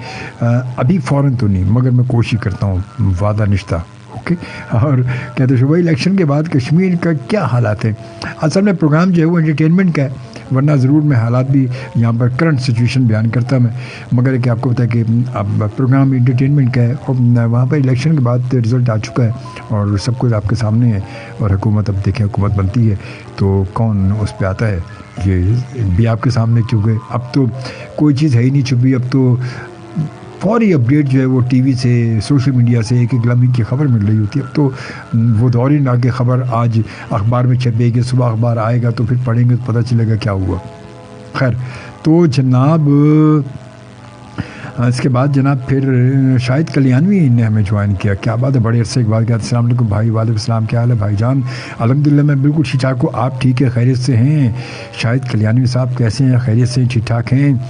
अभी फ़ौरन तो नहीं मगर मैं कोशिश करता हूँ, वादा निश्ता। ओके। और कहते हैं शोभा इलेक्शन के बाद कश्मीर का क्या हालात है? असल में प्रोग्राम जो है वो एंटरटेनमेंट का है, वरना ज़रूर मैं हालात भी यहाँ पर करंट सिचुएशन बयान करता मैं, मगर कि आपको पता है कि अब प्रोग्राम एंटरटेनमेंट का है और वहाँ पर इलेक्शन के बाद रिज़ल्ट आ चुका है और सब कुछ आपके सामने है। और हुकूमत, अब देखें हुकूमत बनती है तो कौन उस पर आता है, ये भी आपके सामने चुके। अब तो कोई चीज़ है ही नहीं छुपी, अब तो फौरी अपडेट जो है वो टीवी से, सोशल मीडिया से एक लम्हे की खबर मिल रही होती है। अब तो वो दौर ही ना कि खबर आज अखबार में छपेगी, सुबह अखबार आएगा तो फिर पढ़ेंगे तो पता चलेगा क्या हुआ। खैर तो जनाब इसके बाद जनाब फिर शाहिद कल्याणवी ने हमें ज्वाइन किया, क्या बात है, बड़े अरसे के बाद क्या। अस्सलाम वालेकुम भाई। वालेकुम सलाम, क्या हाल है भाईजान? अल्हम्दुलिल्लाह मैं बिल्कुल ठीक ठाक हूँ, आप ठीक है, खैरियत से हैं? शाहिद कल्याणवी साहब कैसे हैं? खैरियत से, ठीक ठाक हैं?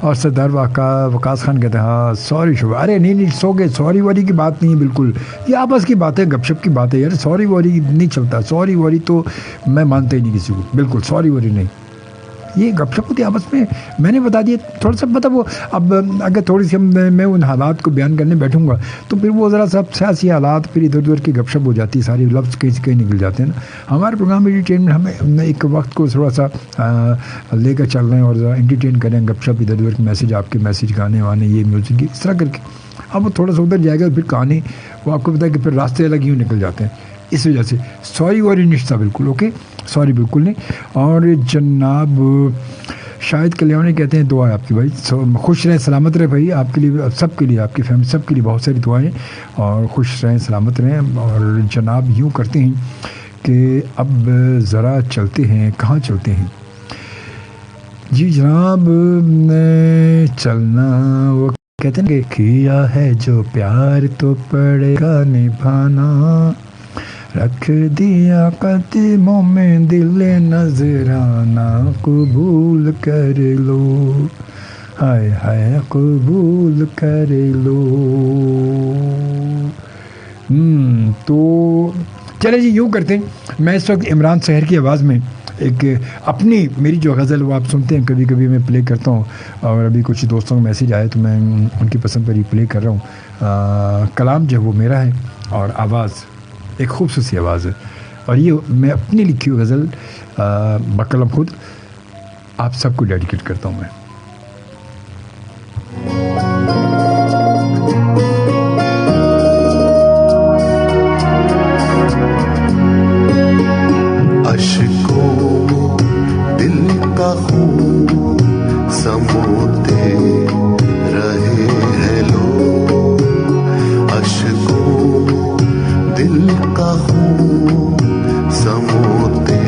और सरदार वकास खान कहते हैं हाँ सॉरी शुभ, अरे नहीं सो गए, सॉरी वॉरी की बात नहीं है, बिल्कुल ये आपस की बात है, गपशप की बात है यार, सॉरी वॉरी नहीं चलता, सॉरी वॉरी तो मैं मानता ही नहीं किसी को, बिल्कुल सॉरी वॉरी नहीं, ये गपशप होती है आपस में। मैंने बता दिया थोड़ा सा, मतलब वो अब अगर थोड़ी सी मैं उन हालात को बयान करने बैठूंगा तो फिर वो ज़रा सब सियासी हालात, फिर इधर उधर की गपशप हो जाती है, सारी लफ्ज़ कहीं से कहीं निकल जाते हैं ना। हमारे प्रोग्राम एंटरटेनमेंट हमें एक वक्त को थोड़ा सा लेकर चल रहे हैं और ज़रा एंटरटेन करें, गपशप, इधर उधर के मैसेज, आपके मैसेज, गाने वाने, ये म्यूज़िक, इस तरह करके। अब वो थोड़ा सा उधर जाएगा फिर कहानी, वो आपको पता है कि फिर रास्ते अलग यूँ निकल जाते हैं, इस वजह से सॉरी वॉरी निश्ता, बिल्कुल ओके, सॉरी बिल्कुल नहीं। और जनाब शाहिद कल्याणी कहते हैं दुआ है आपकी भाई, खुश रहें सलामत रहें भाई, आपके लिए, सबके लिए, आपकी फैमिली सबके लिए बहुत सारी दुआएं, और खुश रहें सलामत रहें। और जनाब यूँ करते हैं कि अब ज़रा चलते हैं, कहाँ चलते हैं जी जनाब, चलना वो कहते हैं कि किया है जो प्यार तो पड़ेगा निभाना, रख दिया कदमों में दिल नजराना, कबूल कर लो, हाय हाय कबूल कर लो। तो चले जी यूँ करते हैं, मैं इस वक्त इमरान सहर की आवाज़ में एक अपनी मेरी जो गज़ल वो आप सुनते हैं, कभी कभी मैं प्ले करता हूँ, और अभी कुछ दोस्तों का मैसेज आया तो मैं उनकी पसंद पर ही प्ले कर रहा हूँ। कलाम जो वो मेरा है और आवाज़ एक खूबसूरत सी आवाज़ है, और ये मैं अपनी लिखी हुई गज़ल बकलम खुद आप सबको डेडिकेट करता हूँ मैं। समोते रहे हैं लोग, अश्कों दिल का खून समोते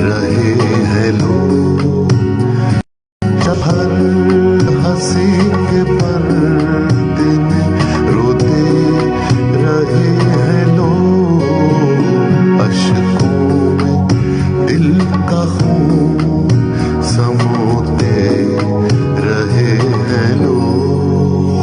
रहे हैं लोग, जब हर हंसी के पर्दे में रोते रहे हैं लोग, अश्कों में दिल का खून समोते रहे हैं लोग।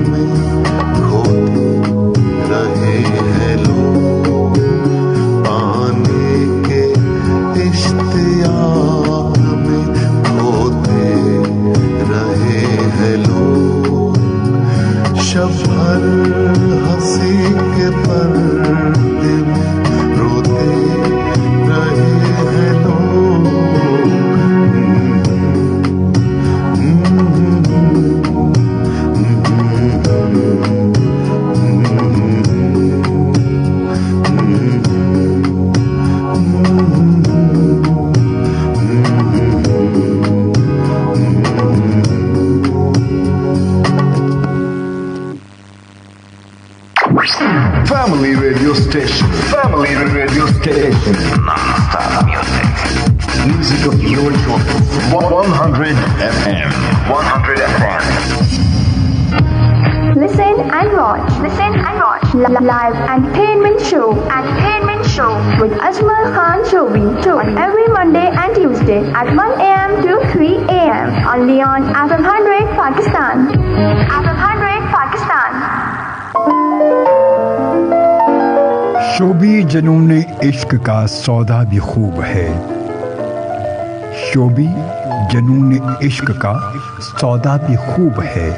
में खोते रहे हैं लोग, पाने के इश्तियाक में खोते रहे हैं लोग। शब भर हंसी के पर्दे में रोते रहे हैं लोग। Family radio station. Family radio station. Non-stop music. Music of your choice. 100 FM. 100 FM. Listen and watch. Listen and watch. Live entertainment show. Entertainment show with Ajmal Khan Shobi on every Monday and Tuesday at 1 a.m. to 3 a.m. only on FM 100 Pakistan. FM 100 Pakistan. Shobi जनून इश्क का सौदा भी खूब है। शोबी जनून इश्क का सौदा भी खूब है,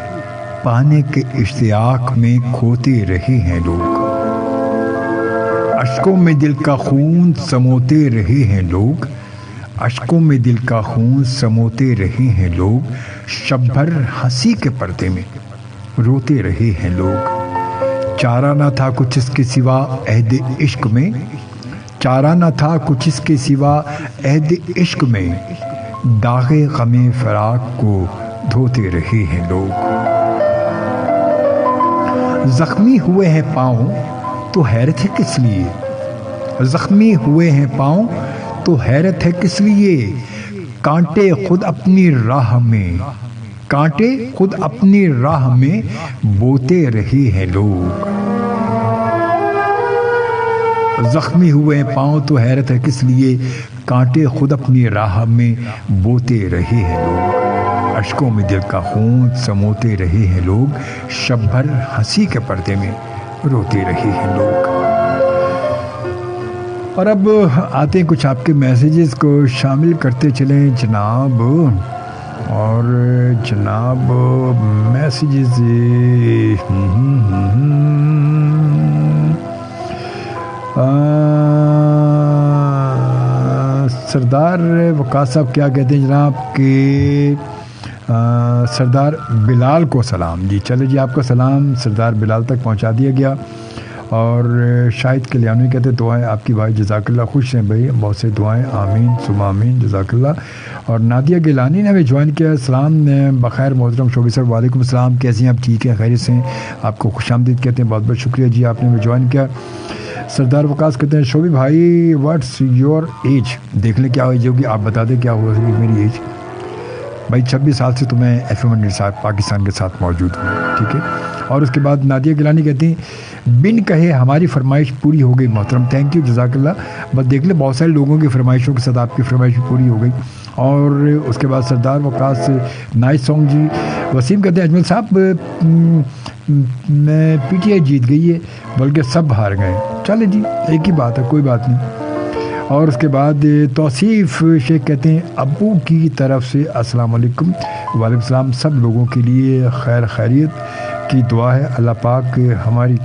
पाने के इश्तियाक में खोते रहे हैं लोग। अश्कों में दिल का खून समोते रहे हैं लोग, अश्कों में दिल का खून समोते रहे हैं लोग। शब भर हंसी के पर्दे में रोते रहे हैं लोग। चारा न था कुछ इसके सिवा अहद इश्क में, चारा न था कुछ इसके सिवा अहद इश्क में। दागे गमे फराक को धोते रहे हैं लोग। जख्मी हुए हैं पाँव तो हैरत है किस लिए, जख्मी हुए हैं पाँव तो हैरत है किस लिए। कांटे खुद अपनी राह में, कांटे खुद अपनी राह में बोते रहे हैं लोग। जख्मी हुए पाँव तो हैरत है किस लिए, कांटे खुद अपनी राह में बोते रहे हैं लोग। अश्कों में दिल का खून समोते रहे हैं लोग। शब भर हंसी के पर्दे में रोते रहे हैं लोग। और अब आते हैं कुछ आपके मैसेजेस को शामिल करते चलें जनाब। और जनाब मैसेजेस सरदार वकास साहब क्या कहते हैं जनाब कि सरदार बिलाल को सलाम। जी चले जी, आपका सलाम सरदार बिलाल तक पहुंचा दिया गया। और शाहिद कल्याणी कहते दुआएं आपकी भाई जज़ाकल्लाह, खुश हैं भाई, बहुत से दुआएं, आमीन सुमा आमीन जज़ाकल्लाह। और नादिया गिलानी ने हमें ज्वाइन किया, सलाम बखैर मोहतरम शोबी सर, वालेकुम सलाम, कैसे हैं आप, ठीक हैं खैरियत से हैं, आपको खुशामदीद कहते हैं, बहुत बहुत शुक्रिया जी आपने हमें ज्वाइन किया। सरदार वकास कहते हैं शोबी भाई व्हाट्स योर एज, देख लें क्या एज होगी, आप बता दें क्या होगी मेरी एज। भाई 26 साल से तो मैं FM साथ पाकिस्तान के साथ मौजूद हूँ, ठीक है। और उसके बाद नादिया गिलानी कहती हैं बिन कहे हमारी फरमाइश पूरी हो गई मोहतरम, थैंक यू जज़ाकल्लाह। बस देख ले बहुत सारे लोगों की फरमाइशों के साथ आपकी फरमाइश पूरी हो गई। और उसके बाद सरदार वकास नाइस सॉन्ग जी। वसीम कहते हैं अजमल साहब PTI जीत गई है, बल्कि सब हार गए। चले जी एक ही बात है, कोई बात नहीं। और उसके बाद तौसीफ़ शेख कहते हैं अब्बू की तरफ से अस्सलाम वालेकुम। वालेकुम सलाम, सब लोगों के लिए खैर खैरियत की दुआ है, अल्लाह पाक हमारी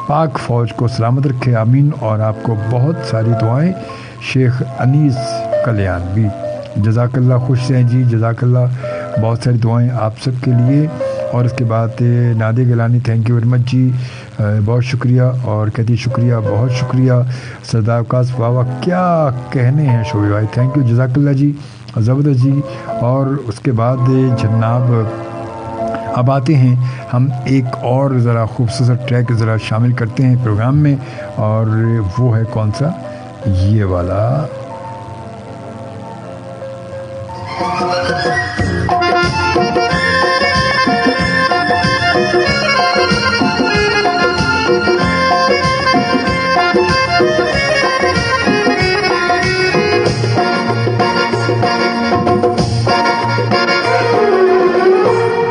पाक फ़ौज को सलामत रखे, आमीन। और आपको बहुत सारी दुआएं शेख अनीस कल्याण भी, जज़ाकल्लाह, खुश हैं जी, जज़ाकल्लाह, बहुत सारी दुआएं आप सब के लिए। और उसके बाद Nadia Gilani thank you very much जी, बहुत शुक्रिया। और कहती शुक्रिया, बहुत शुक्रिया सरदार वकास, वाह क्या कहने हैं शोबी भाई, थैंक यू जज़ाकल्लाह जी, ज़बरदस्त जी। और उसके बाद जनाब अब आते हैं हम एक और ज़रा खूबसूरत ट्रैक ज़रा शामिल करते हैं प्रोग्राम में, और वो है कौन सा, ये वाला।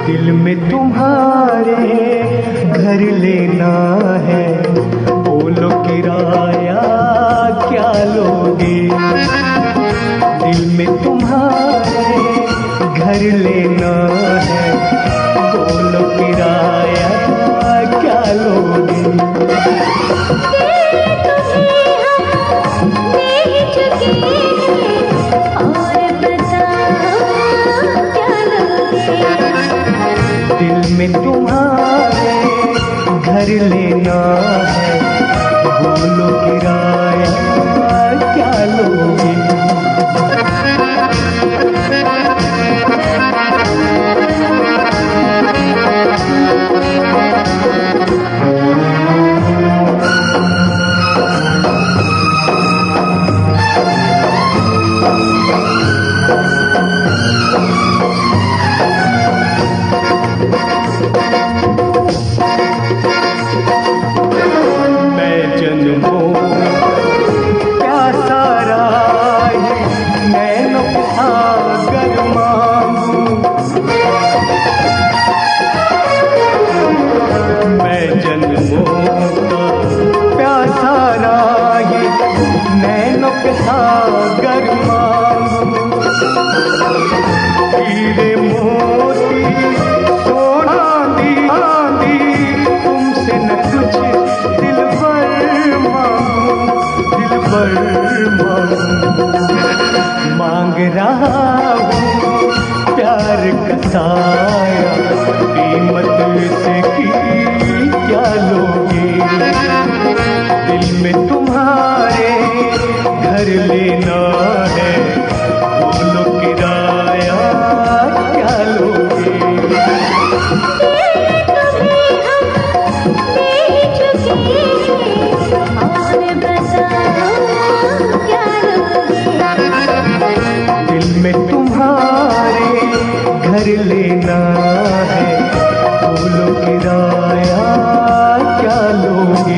दिल में तुम्हारे तुम्हारे घर लेना है, बोलो किराया क्या लोगे? दिल में तुम्हारे घर लेना है, बोलो किराया क्या लोगे? दिल में तुम्हारे घर लेना है, बोलो किराया क्या लोगे? मांग रहा हूँ प्यार का साया, कीमत से की क्या लोगे? दिल में तुम्हारे घर लेना है, बोलो किराया क्या लोगे? दिल में तुम्हारे घर लेना है, बोलो किराया क्या लोगे?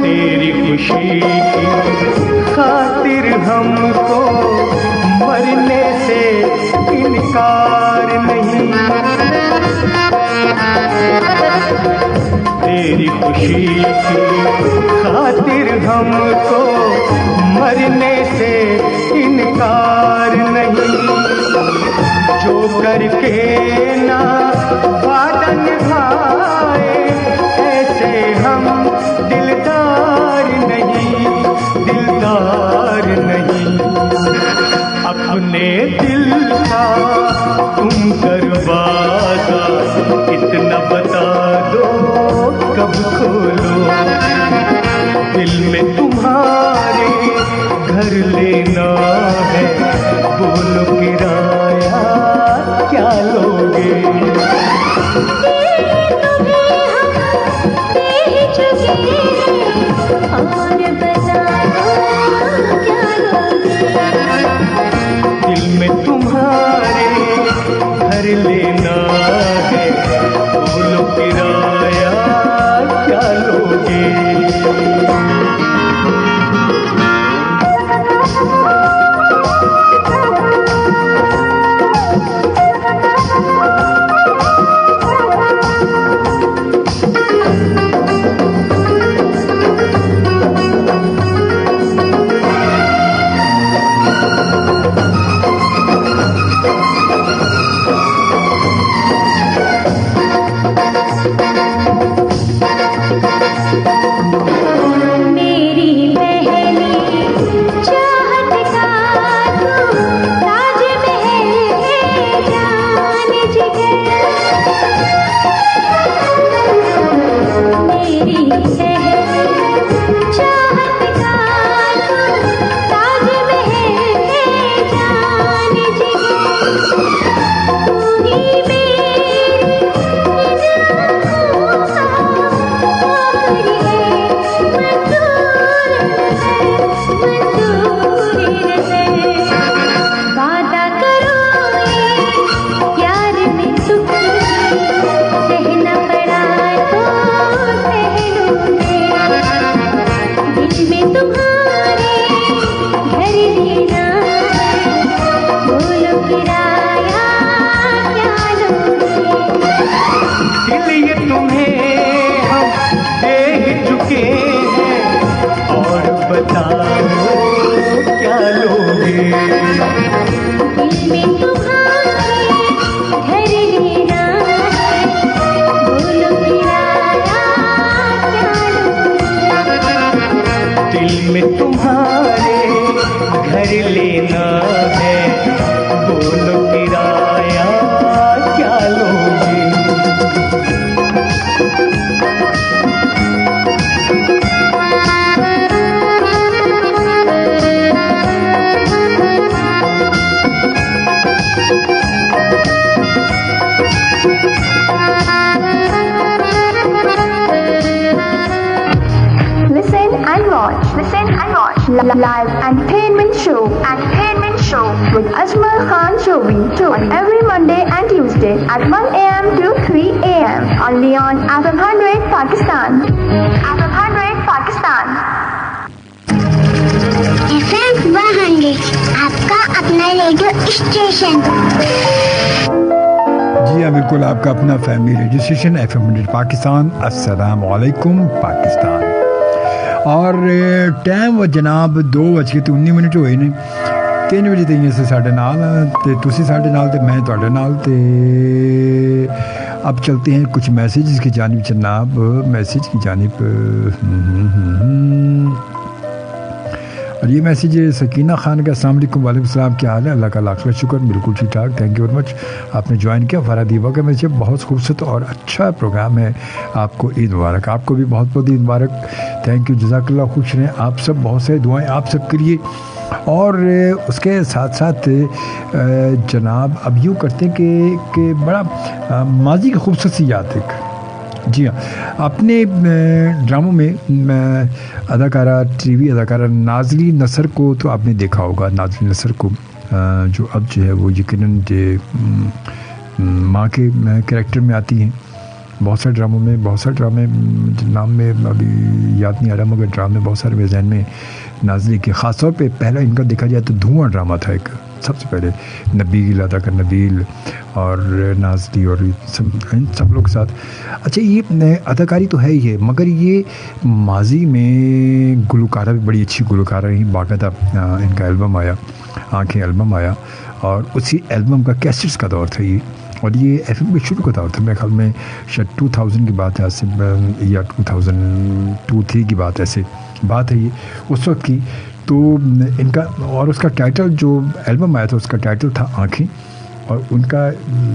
तेरी खुशी की खातिर हमको मरने से इनकार नहीं। तेरी खुशी की खातिर हमको मरने से इनकार नहीं। जो करके ना वादा निभाए ऐसे हम दिलदार नहीं, दिलदार नहीं। अपने दिल का तुम दरवाजा इतना बता दो कब खोलो। दिल में तुम्हारे घर लेना है, बोलो किराया क्या लोगे। दिल में तुम्हारे घर लेना है, बोलो किराया क्या लोगे। चाहत का तू ताजमहल है जान जिगर तू ही मेरी आँखों का आखिरी है मंजूर नजर वादा करो ये प्यार में सुख सहना पड़ा तो सह लूंगी दिल में तुम्हारे घर लेना है बोलो किराया क्या लूंगी दिल ये तुम्हें हम दे ही चुके हैं और बताओ क्या लोगे दिल में तुम्हारे घर लेना है बोलो किराया क्या लूंगी दिल में तुम्हारे घर लेना है बोलो किराया क्या लोगे Listen and watch. Listen and watch. Live entertainment show. Entertainment show with Ajmal Khan Shobi on every Monday and Tuesday at 1 a.m. to 3 a.m. only on FM 100 Pakistan. FM 100 Pakistan. FM 100 आपका अपना radio station. जी हाँ बिल्कुल आपका अपना family radio station FM 100 Pakistan. अस्सलाम वालेकुम पाकिस्तान। और time व जनाब 2:19 होए ने 3 ਵਜੇ ਤੱਕ ਅਸੀਂ ਸਾਡੇ ਨਾਲ ਤੇ ਤੁਸੀਂ ਸਾਡੇ ਨਾਲ ਤੇ मैं ਤੁਹਾਡੇ ਨਾਲ ਤੇ अब चलते हैं कुछ मैसेजेस की जानिब जनाब मैसेज की जानिब और ये मैसेज सकीना खान का अस्सलाम वालेकुम। वालेकुम सलाम, क्या हाल है? अल्लाह का लाख लाख शुक्र, बिल्कुल ठीक ठाक, थैंक यू वेरी मच। आपने ज्वाइन किया फरहा दीवा का मैसेज, बहुत खूबसूरत और अच्छा प्रोग्राम है। आपको ईद मुबारक। आपको भी बहुत बहुत ईद मुबारक, थैंक यू, जज़ाकल्लाह, खुश रहें आप सब। बहुत सारी दुआएं आप सब के लिए। और उसके साथ साथ जनाब अब यूँ करते हैं कि बड़ा माजी की खूबसूरत सी याद एक। जी हाँ, अपने ड्रामों में अदाकारा टीवी अदाकारा नाज़ली नसर को तो आपने देखा होगा। नाज़ली नसर को जो अब जो है वो यकीनन माँ के कैरेक्टर में आती हैं बहुत सारे ड्रामों में। बहुत सारे ड्रामे नाम में अभी याद नहीं आ रहा, मगर ड्रामे बहुत सारे मेरे ज़हन में नाज़ली के। ख़ास तौर पे पहला इनका देखा जाए तो धुआं ड्रामा था एक, सबसे पहले नबील अदाकार नबील और नाज़ली और इन सब लोग के साथ। अच्छा, ये अदाकारी तो है ही है, मगर ये माजी में गुलकारा भी बड़ी अच्छी गुलकारा रही। बाकायदा इनका एल्बम आया, आँखें एल्बम आया, और उसी एल्बम का कैसेट्स का दौर था ये। और ये FM के शुरू का दौर था, मेरे ख्याल में शायद 2000 की बात है, ऐसे या 2002-3 की बात, ऐसे बात है ये उस वक्त की। तो इनका और उसका टाइटल जो एल्बम आया था उसका टाइटल था आँखें, और उनका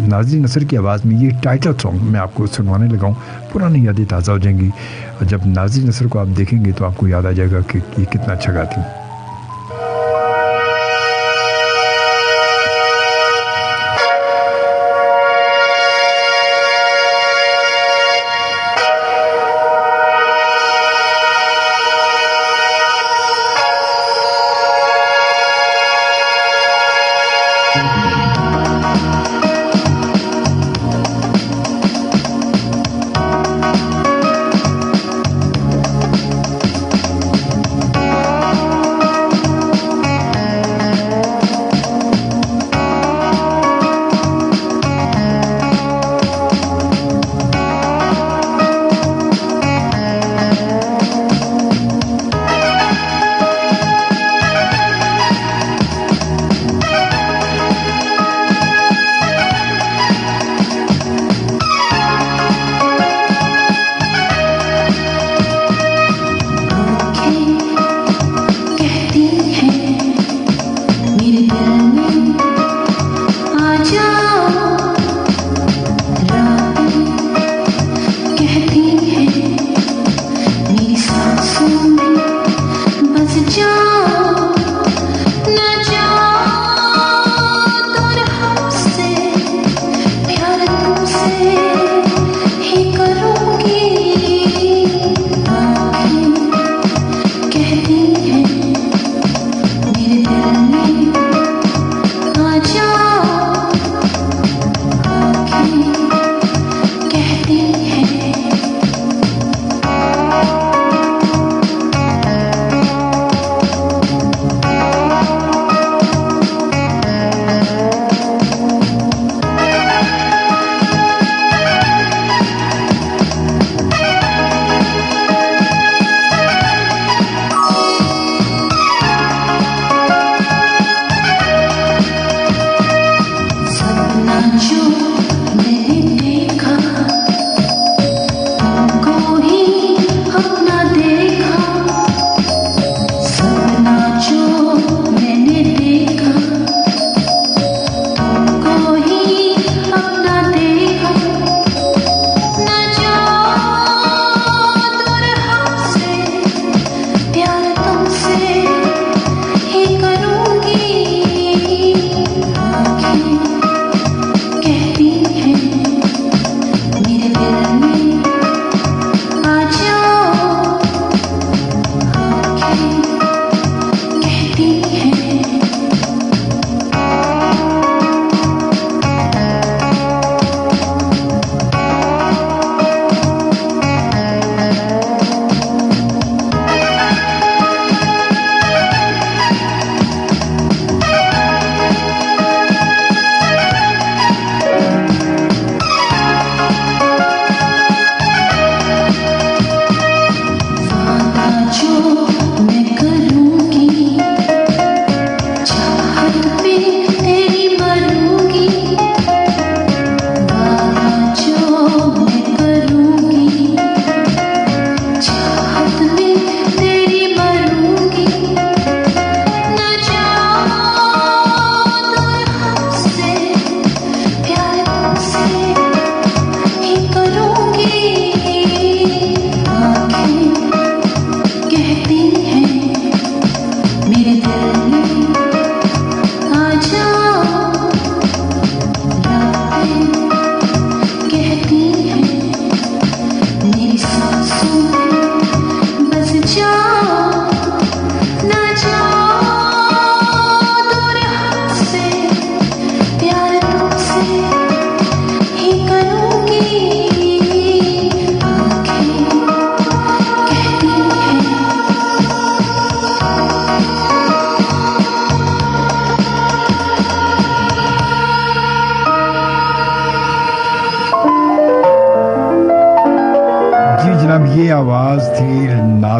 नाज़ली नसर की आवाज़ में ये टाइटल सॉन्ग मैं आपको सुनवाने लगा हूँ। पुरानी यादें ताज़ा हो जाएंगी, और जब नाज़ली नसर को आप देखेंगे तो आपको याद आ जाएगा कि ये कितना अच्छा गाती हैं।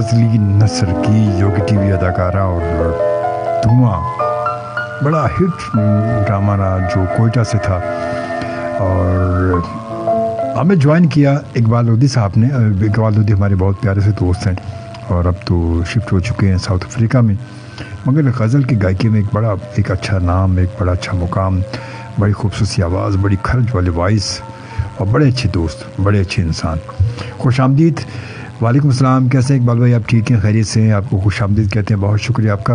फजली नसर की जो कि टीवी अदाकारा और धुआं बड़ा हिट ड्रामा रहा जो कोयटा से था। और हमें ज्वाइन किया इकबाल लोधी साहब ने। इकबाल लोधी हमारे बहुत प्यारे से दोस्त हैं और अब तो शिफ्ट हो चुके हैं साउथ अफ्रीका में, मगर गज़ल की गायकी में एक अच्छा नाम, एक बड़ा अच्छा मुकाम, बड़ी खूबसूरत आवाज़, बड़ी खर्च वाली वॉइस और बड़े अच्छे दोस्त, बड़े अच्छे इंसान। खुश आमदीद। वालेकुम अस्सलाम, कैसे हैं इकबाल भाई? आप ठीक हैं, खैरियत से हैं? आपको खुश आमदीद कहते हैं, बहुत शुक्रिया आपका।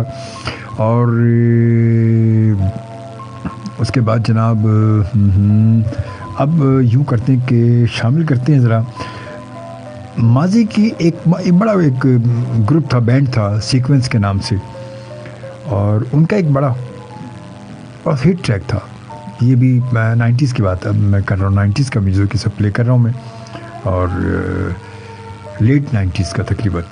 और उसके बाद जनाब अब यूँ करते हैं कि शामिल करते हैं ज़रा माजी की एक बड़ा ग्रुप था, बैंड था सीक्वेंस के नाम से, और उनका एक बड़ा बहुत हिट ट्रैक था। ये भी 90s की बात अब मैं कर रहा हूँ, 90s का म्यूज़िक सब प्ले कर रहा हूँ मैं, और लेट 90s का तकरीबन।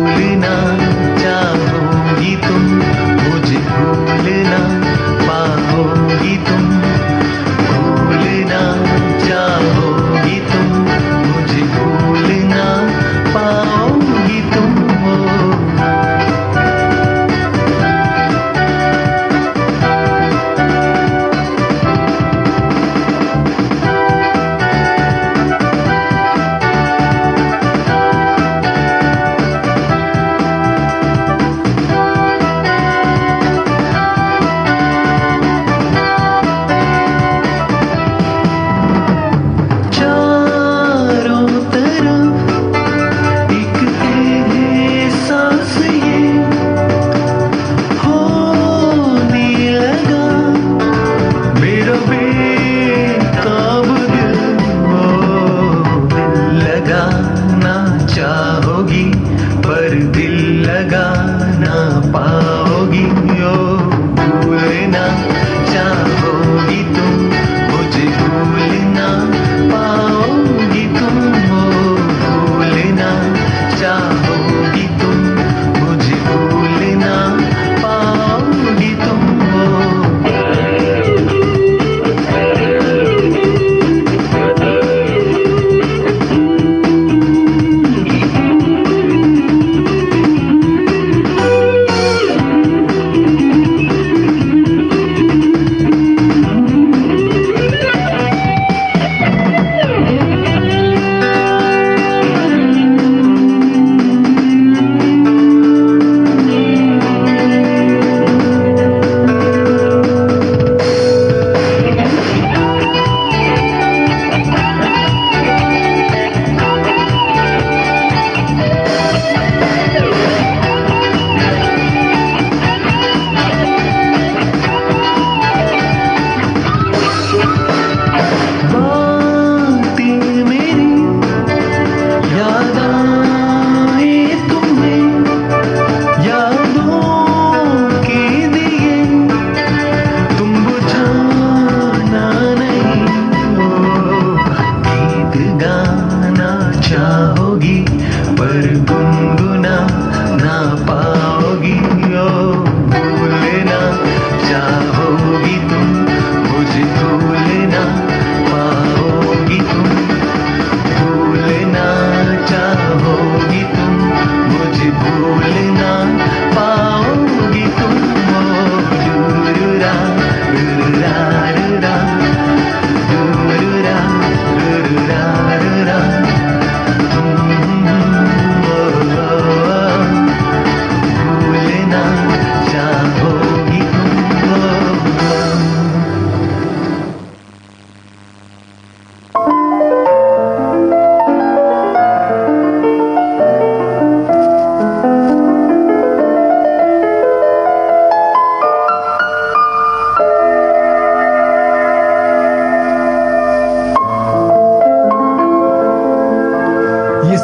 भूलना चाहोगी तुम मुझे, भूलना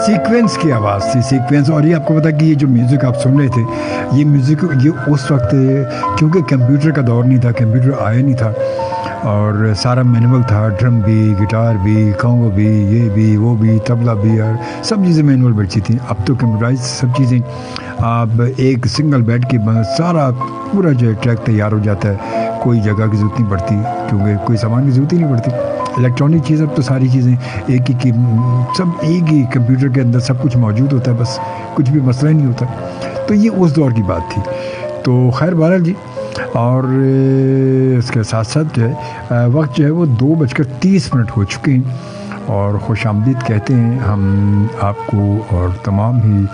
सीक्वेंस की आवाज़ थी, सीक्वेंस। और ये आपको पता कि ये जो म्यूज़िक आप सुन रहे थे, ये म्यूज़िक ये उस वक्त, क्योंकि कंप्यूटर का दौर नहीं था, कंप्यूटर आया नहीं था, और सारा मैनुअल था, ड्रम भी, गिटार भी, कॉन्गो भी, ये भी, वो भी, तबला भी, और सब चीज़ें मैनुअल बची थी। अब तो कंप्यूटराइज सब चीज़ें, आप एक सिंगल बेड की सारा पूरा जो है ट्रैक तैयार हो जाता है, कोई जगह की ज़रूरत नहीं पड़ती, क्योंकि कोई सामान की ज़रूरत ही नहीं पड़ती। इलेक्ट्रॉनिक चीज़, अब तो सारी चीज़ें एक ही की, सब एक ही कंप्यूटर के अंदर सब कुछ मौजूद होता है, बस कुछ भी मसला ही नहीं होता। तो ये उस दौर की बात थी। तो खैर बहरहाल जी, और इसके साथ साथ जो है वक्त जो है वो 2:30 हो चुके हैं, और खुश आमदीद कहते हैं हम आपको और तमाम ही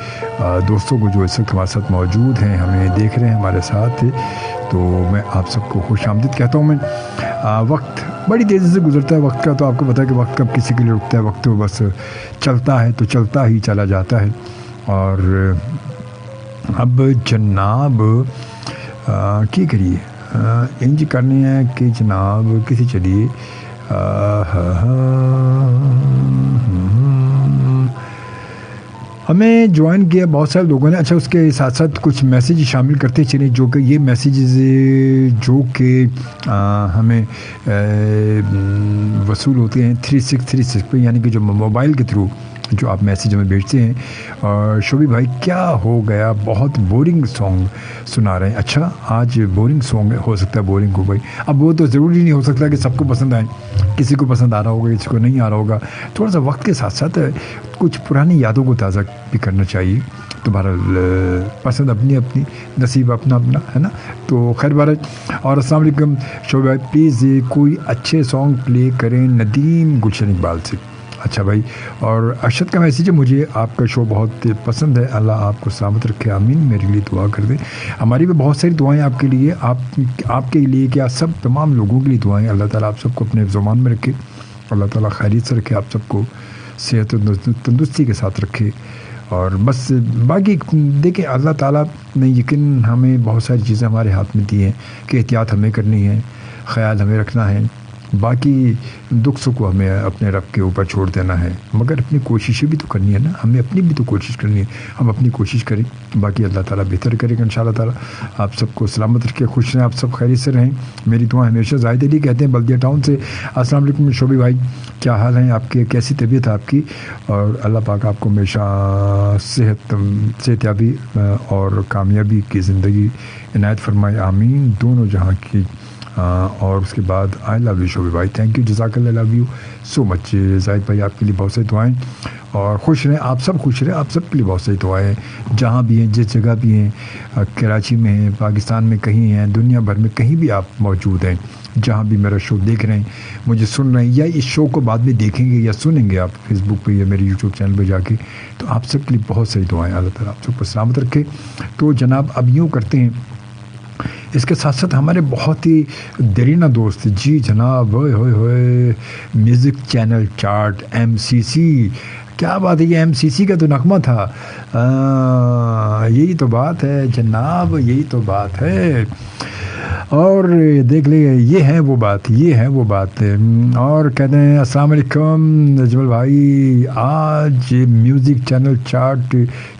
दोस्तों को जो इस वक्त हमारे साथ मौजूद हैं, हमें देख रहे हैं, हमारे साथ है। तो मैं आप सबको खुश आमदीद कहता हूँ। मैं वक्त बड़ी तेज़ी से गुजरता है, वक्त का तो आपको पता है कि वक्त कब किसी के लिए रुकता है, वक्त तो बस चलता है, तो चलता ही चला जाता है। और अब जनाब की करिए, इंज करनी है कि जनाब किसी चलिए हमें ज्वाइन किया बहुत सारे लोगों ने। अच्छा, उसके साथ साथ कुछ मैसेज शामिल करते चले, जो कि ये मैसेजेस जो कि हमें वसूल होते हैं 3636 पे, यानी कि जो मोबाइल के थ्रू जो आप मैसेज हमें भेजते हैं। और शोभी भाई क्या हो गया, बहुत बोरिंग सॉन्ग सुना रहे हैं। अच्छा, आज बोरिंग सॉन्ग हो सकता है, बोरिंग हो भाई। अब वो तो ज़रूरी नहीं हो सकता कि सबको पसंद आए, किसी को पसंद आ रहा होगा, किसी को नहीं आ रहा होगा। थोड़ा सा वक्त के साथ साथ कुछ पुरानी यादों को ताज़ा भी करना चाहिए। तो बहरहाल पसंद अपनी अपनी, नसीब अपना अपना, है ना। तो खैर बहरहाल, और अस्सलाम वालेकुम शोभी भाई, प्लीज़ कोई अच्छे सॉन्ग प्ले करें नदीम गुलशन इकबाल से। अच्छा भाई, और अरशद का मैसेज है, मुझे आपका शो बहुत पसंद है, अल्लाह आपको सलामत रखे, आमीन। मेरे लिए दुआ कर दें। हमारी भी बहुत सारी दुआएं आपके लिए, आपके लिए क्या, सब तमाम लोगों के लिए दुआएं। अल्लाह ताला आप सबको अपने ज़ुबान में रखे, अल्लाह ताला खैरियत से रखे, आप सबको सेहत और तंदुरुस्ती के साथ रखे। और बस बाकी देखिए, अल्लाह ताला ने यकीन हमें बहुत सारी चीज़ें हमारे हाथ में दी हैं कि एहतियात हमें करनी है, ख्याल हमें रखना है, बाकी दुख सुख को हमें अपने रब के ऊपर छोड़ देना है, मगर अपनी कोशिशें भी तो करनी है ना, हमें अपनी भी तो कोशिश करनी है। हम अपनी कोशिश करें, बाकी अल्लाह ताला बेहतर करेगा इंशाअल्लाह ताला। आप सबको सलामत रखे, खुश रहें, आप सब खैरियत से रहें, मेरी दुआ हमेशा। जाहिद अली कहते हैं बल्दिया टाउन से, अस्सलाम वालेकुम शोभी भाई, क्या हाल है आपके, कैसी तबीयत है आपकी, और अल्लाह पाक आपको हमेशा सेहतयाबी और कामयाबी की ज़िंदगी इनायत फरमाए, आमीन, दोनों जहाँ की। और उसके बाद आई लव यू शोभी भाई, थैंक यू, जज़ाकल्लाह, love you so much Zahid भाई, आपके लिए बहुत सारी दुआएं, और खुश रहें, आप सब खुश रहें, आप सब के लिए बहुत सारी दुआएं, जहाँ भी हैं, जिस जगह भी हैं, कराची में हैं, पाकिस्तान में कहीं हैं, दुनिया भर में कहीं भी आप मौजूद हैं, जहाँ भी मेरा शो देख रहे हैं, मुझे सुन रहे हैं, या इस शो को बाद में देखेंगे या सुनेंगे आप फेसबुक पे या मेरे यूट्यूब चैनल पे जाके, तो आप सब के लिए बहुत सारी दुआएं। अल्लाह ताला आप सबको सलामत रखे। तो जनाब अब यूँ करते हैं, इसके साथ साथ हमारे बहुत ही दरीना दोस्त, जी जनाब, होए होए होए, म्यूज़िक चैनल चार्ट MCC, क्या बात है, ये MCC का तो नगमा था। यही तो बात है जनाब, यही तो बात है। और देख ले, ये है वो बात, ये है वो बात। और कहते हैं अस्सलाम वालेकुम नजमल भाई, आज म्यूज़िक चैनल चार्ट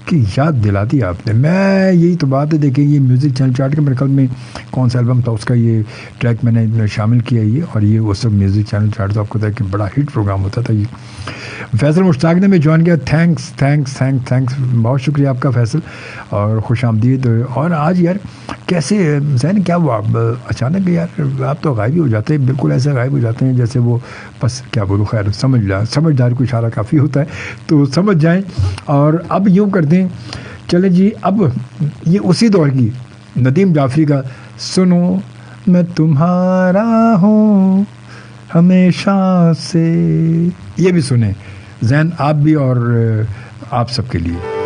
की याद दिला दी आपने। मैं यही तो बात है, देखिए ये म्यूज़िक चैनल चार्ट के मेरे ख्याल में कौन सा एल्बम था, उसका ये ट्रैक मैंने शामिल किया ये, और ये वो सब म्यूज़िक चैनल चार्ट तो आपको पता है कि बड़ा हिट प्रोग्राम होता था ये। फैसल मुश्ताक ने भी ज्वाइन किया, थैंक्स थैंक्स थैंक्स थैंक्स, बहुत शुक्रिया आपका फैसल, और खुश आमदीद। और आज यार कैसे जैन, क्या हुआ अचानक यार, आप तो गायब ही हो जाते हैं, बिल्कुल ऐसे गायब हो जाते हैं जैसे वो, बस क्या बोलूँ, खैर समझदार को इशारा काफ़ी होता है, तो समझ जाएं। और अब यूँ कर दें, चले जी, अब ये उसी दौर की नदीम जाफरी का सुनो मैं तुम्हारा हूँ हमेशा से, ये भी सुने जैन, आप भी और आप सबके लिए।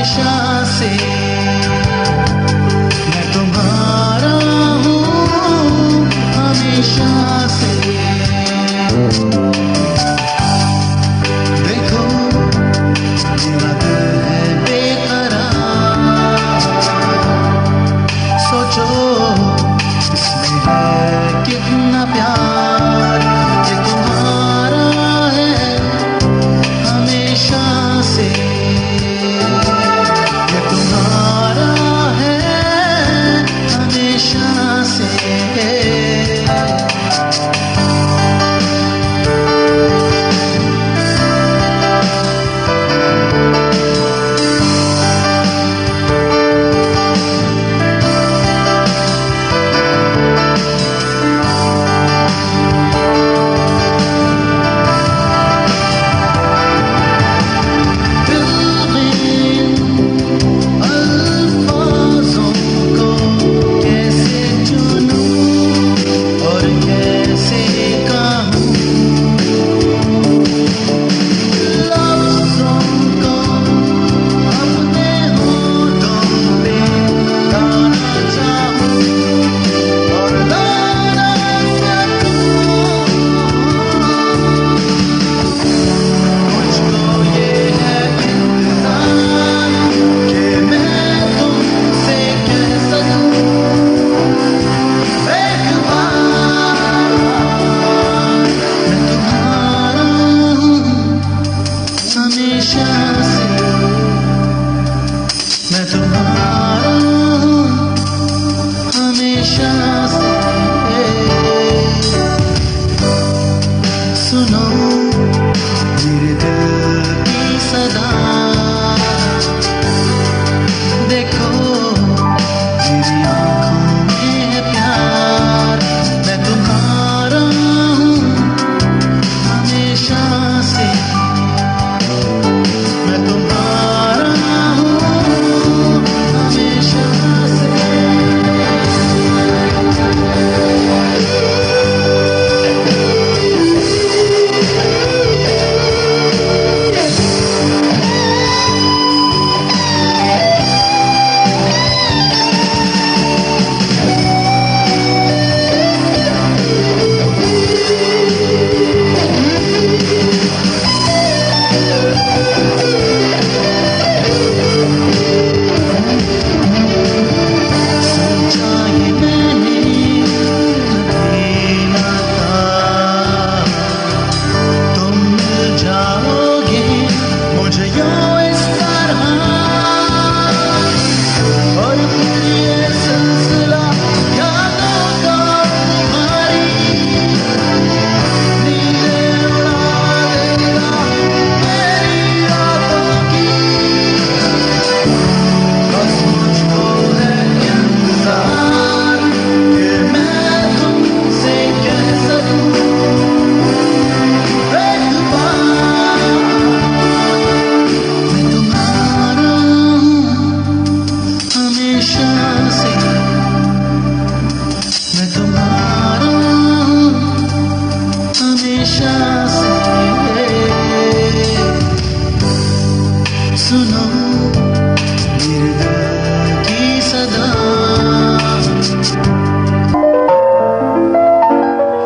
हमेशा से मैं तुम्हारा हूँ हमेशा से। देखो मेरा दिल है बेकरार, सोचो इसमें है कितना प्यार, ये तुम्हारा है हमेशा से, ये तुम्हारा है हमेशा से।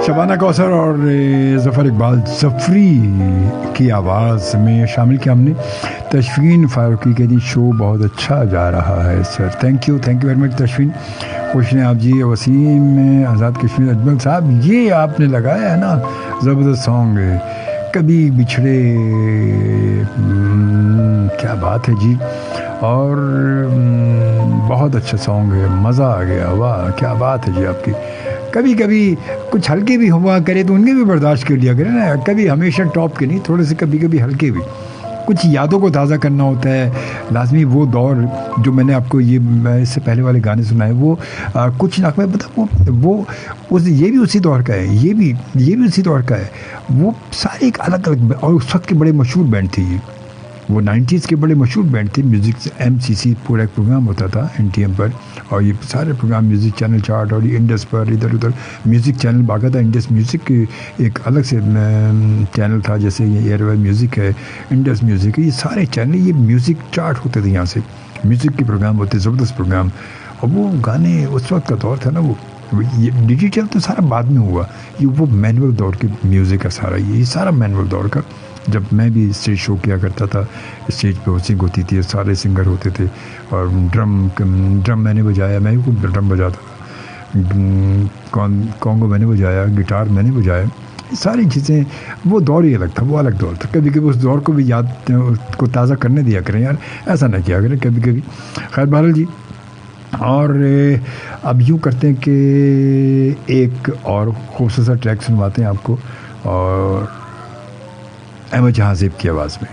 शबाना कौसर और ज़फ़र इकबाल ज़फ़री की आवाज़ में शामिल किया हमने। तशफीन फ़ारूकी के जी शो बहुत अच्छा जा रहा है sir, thank you very much Tashfeen. खुश हैं आप जी। वसीम आज़ाद कश्मीर अजमल साहब, ये आपने लगाया है ना ज़बरदस्त सॉन्ग कभी बिछड़े, क्या बात है जी, और बहुत अच्छा सॉन्ग है, मज़ा आ गया, वाह क्या बात है जी आपकी। कभी कभी कुछ हल्के भी हुआ करे तो उनके भी बर्दाश्त कर लिया करें ना, कभी हमेशा टॉप के नहीं, थोड़े से कभी कभी हल्के भी, कुछ यादों को ताज़ा करना होता है लाजमी। वो दौर जो मैंने आपको ये इससे पहले वाले गाने सुनाए वो कुछ ना मैं बता वो उस ये भी उसी दौर का है, ये भी उसी दौर का है। वो सारे एक अलग अलग और उस वक्त की बड़े मशहूर बैंड थी ये, वो 90s के बड़े मशहूर बैंड थे। म्यूज़िक MCC पूरा एक प्रोग्राम होता था NTM पर, और ये सारे प्रोग्राम म्यूज़िक चैनल चार्ट और इंडस पर इधर उधर म्यूज़िक चैनल भागा था। इंडस म्यूज़िक एक अलग से चैनल था, जैसे ये एयरवेल म्यूज़िक है, इंडस म्यूज़िक है, ये सारे चैनल ये म्यूज़िक चार्ट होते थे। यहाँ से म्यूज़िक के प्रोग्राम होते, ज़बरदस्त प्रोग्राम। और वो गाने उस वक्त का दौर था ना, वो ये डिजिटल तो सारा बाद में हुआ, ये वो मैनुअल दौर के म्यूज़िक का सारा, ये सारा मैनुअल दौर का। जब मैं भी स्टेज शो किया करता था, स्टेज पे होस्टिंग होती थी, सारे सिंगर होते थे, और ड्रम मैंने बजाया, मैं भी ड्रम बजाता था, कॉन्गो मैंने बजाया, गिटार मैंने बजाया, ये सारी चीज़ें। वो दौर ही अलग था, वो अलग दौर था। कभी कभी उस दौर को भी याद को ताज़ा करने दिया करें यार, ऐसा ना किया करें कभी कभी। खैर बहरहाल जी, और अब यूँ करते हैं कि एक और खूबसूरत सा ट्रैक सुनवाते हैं आपको, और अहमद जहां ज़ेब की आवाज़ में।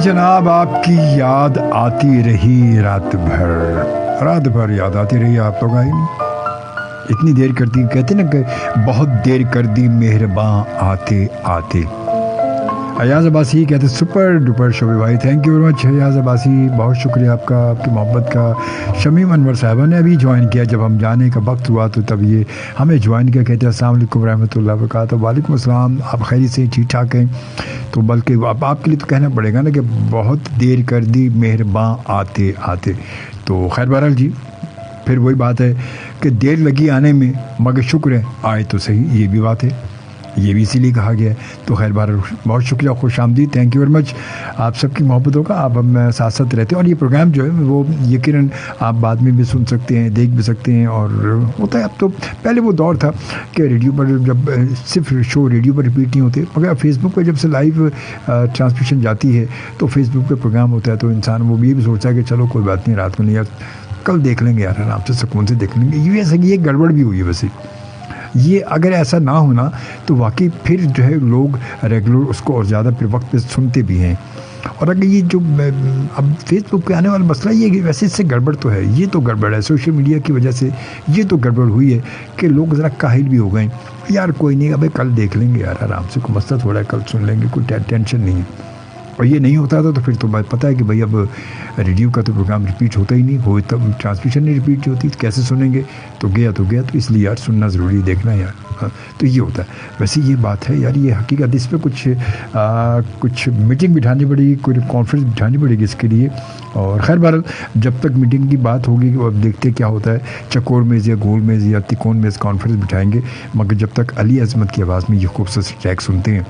जनाब, आपकी याद आती रही रात भर याद आती रही, आप तो गए नहीं। इतनी देर कर दी, कहते ना कि बहुत देर कर दी मेहरबान आते आते। अयाज अब्बासी कहते सुपर डुपर शोबे भाई, thank you very much Ayaz Abbasi, बहुत शुक्रिया आपका, आपकी मोहब्बत का। शमीम अनवर साहबा ने अभी ज्वाइन किया, जब हम जाने का वक्त हुआ तो तब ये हमें ज्वाइन किया। कहते हैं अस्सलाम वालेकुम रहमतुल्लाहि व बरकातहू। वालेकुम अस्सलाम, आप खैरी से ठीक ठाक हैं? तो बल्कि अब आपके लिए तो कहना पड़ेगा ना कि बहुत देर कर दी मेहरबान आते आते। तो खैर बहरहाल जी, फिर वही बात है कि देर लगी आने में मगर शुक्र है आए तो सही, ये भी बात है, ये भी इसीलिए कहा गया है। तो खैर बार बहुत शुक्रिया, खुश आमदीद, थैंक यू वेरी मच आप सबकी मोहब्बतों का। आप हम साथ साथ रहते हैं और ये प्रोग्राम जो है वो यकीनन आप बाद में भी सुन सकते हैं, देख भी सकते हैं। और होता है, अब तो पहले वो दौर था कि रेडियो पर जब सिर्फ शो रेडियो पर रिपीट नहीं होते, मगर फेसबुक पर जब से लाइव ट्रांसमिशन जाती है तो फेसबुक पर प्रोग्राम होता है तो इंसान वो भी सोचता है कि चलो कोई बात नहीं, रात को नहीं यार, कल देख लेंगे यार, आराम से सुकून से देख लेंगे। ये ऐसा कि ये गड़बड़ भी हुई है वैसे। ये अगर ऐसा ना होना तो वाकई फिर जो है लोग रेगुलर उसको और ज़्यादा फिर वक्त पे सुनते भी हैं। और अगर ये जो अब फेसबुक पे आने वाला मसला ये कि वैसे इससे गड़बड़ तो है, ये तो गड़बड़ है, सोशल मीडिया की वजह से ये तो गड़बड़ हुई है कि लोग ज़रा काहिल भी हो गए, यार कोई नहीं, अबे कल देख लेंगे यार, आराम से, कोई मसला थोड़ा है, कल सुन लेंगे, कोई टेंशन नहीं है। और ये नहीं होता था तो फिर तो बात पता है कि भाई अब रेडियो का तो प्रोग्राम रिपीट होता ही नहीं, हो तब ट्रांसमिशन नहीं रिपीट होती, तो कैसे सुनेंगे? तो गया तो इसलिए यार सुनना ज़रूरी है, देखना यार। हाँ, तो ये होता है। वैसे ये बात है यार, ये हकीकत, इस पर कुछ मीटिंग बिठानी पड़ेगी, कोई कॉन्फ्रेंस बिठानी पड़ेगी इसके लिए। और खैर बहरहाल जब तक मीटिंग की बात होगी अब देखते क्या होता है, चकोर मेज़ या गोल मेज़ या तिकोन मेज़ कॉन्फ्रेंस बिठाएंगे। मगर जब तक अली अज़मत की आवाज़ में ये खूबसूरत ट्रैक सुनते हैं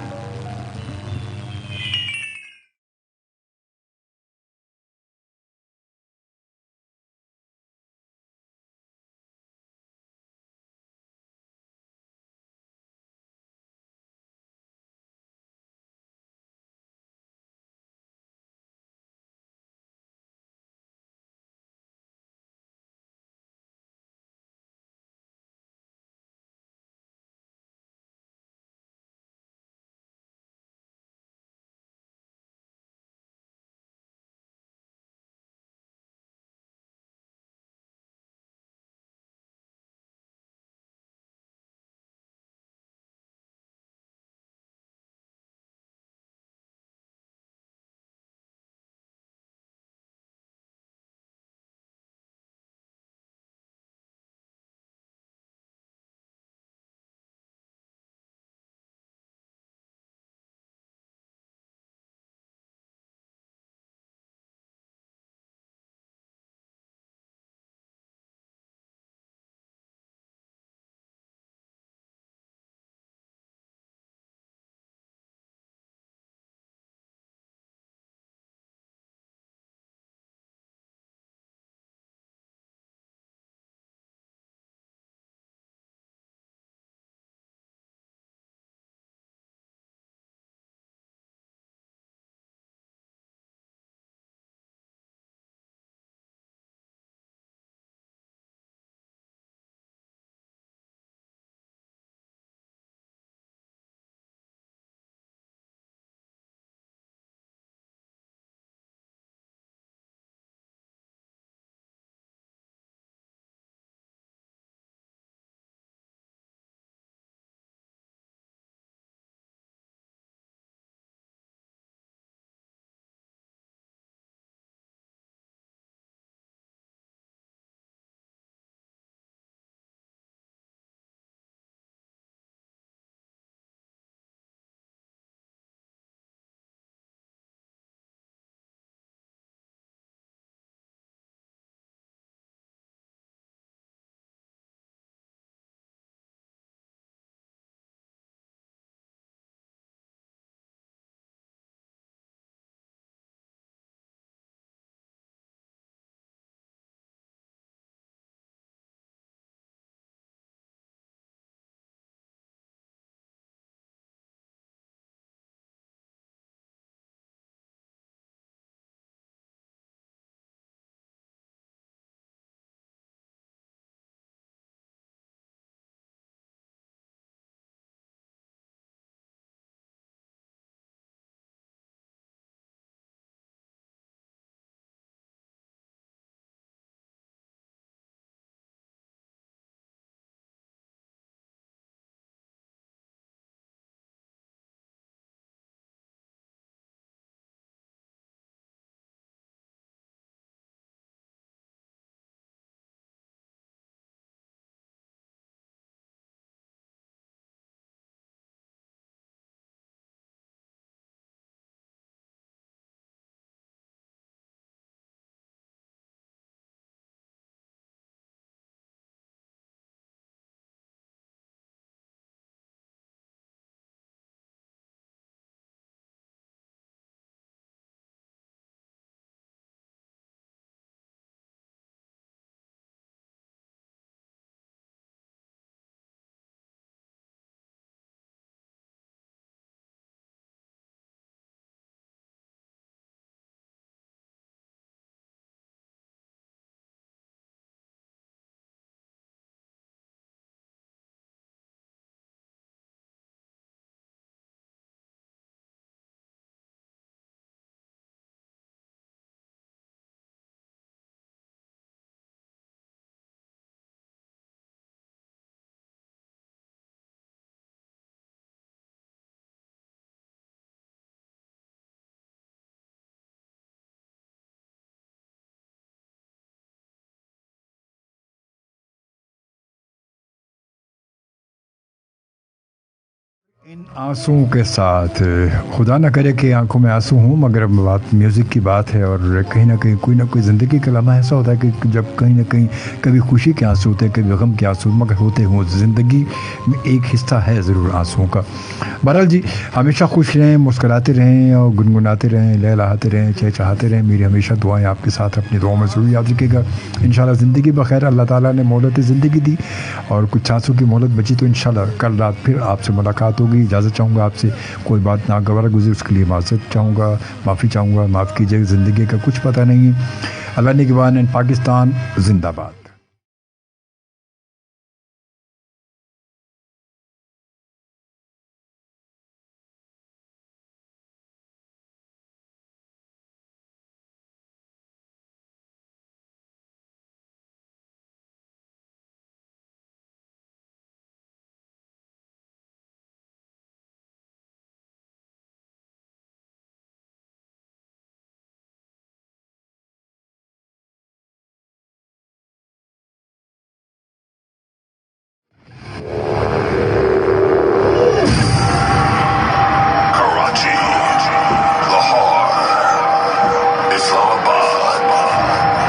इन आंसुओं के साथ खुदा न करे कि आंखों में आंसू हों, मगर बात म्यूज़िक की बात है और कहीं ना कहीं कोई ना कोई ज़िंदगी का लम्हा ऐसा होता है कि जब कहीं ना कहीं कभी खुशी के आंसू होते हैं, कभी गम के आंसू, मगर होते हों ज़िंदगी में एक हिस्सा है ज़रूर आंसुओं का। बहरहाल जी, हमेशा खुश रहें, मुस्कुराते रहें और गुनगुनाते रहें, लहलहाते रहें, चहचहाते रहें। मेरी हमेशा दुआएं आपके साथ, अपनी दुआओं में ज़रूर याद रखिएगा। इंशाल्लाह ज़िंदगी बखैर, अल्लाह ताला ने मोहलत ज़िंदगी दी और कुछ आंसू की मोहलत बची तो इंशाल्लाह कल रात फिर आपसे मुलाकात होगी। इजाज़त चाहूँगा आपसे, कोई बात नागवार गुजरे उसके लिए माफ़ी चाहूँगा, माफ़ कीजिएगा। ज़िंदगी का कुछ पता नहीं है। अल्लाह निगहबान एंड पाकिस्तान जिंदाबाद।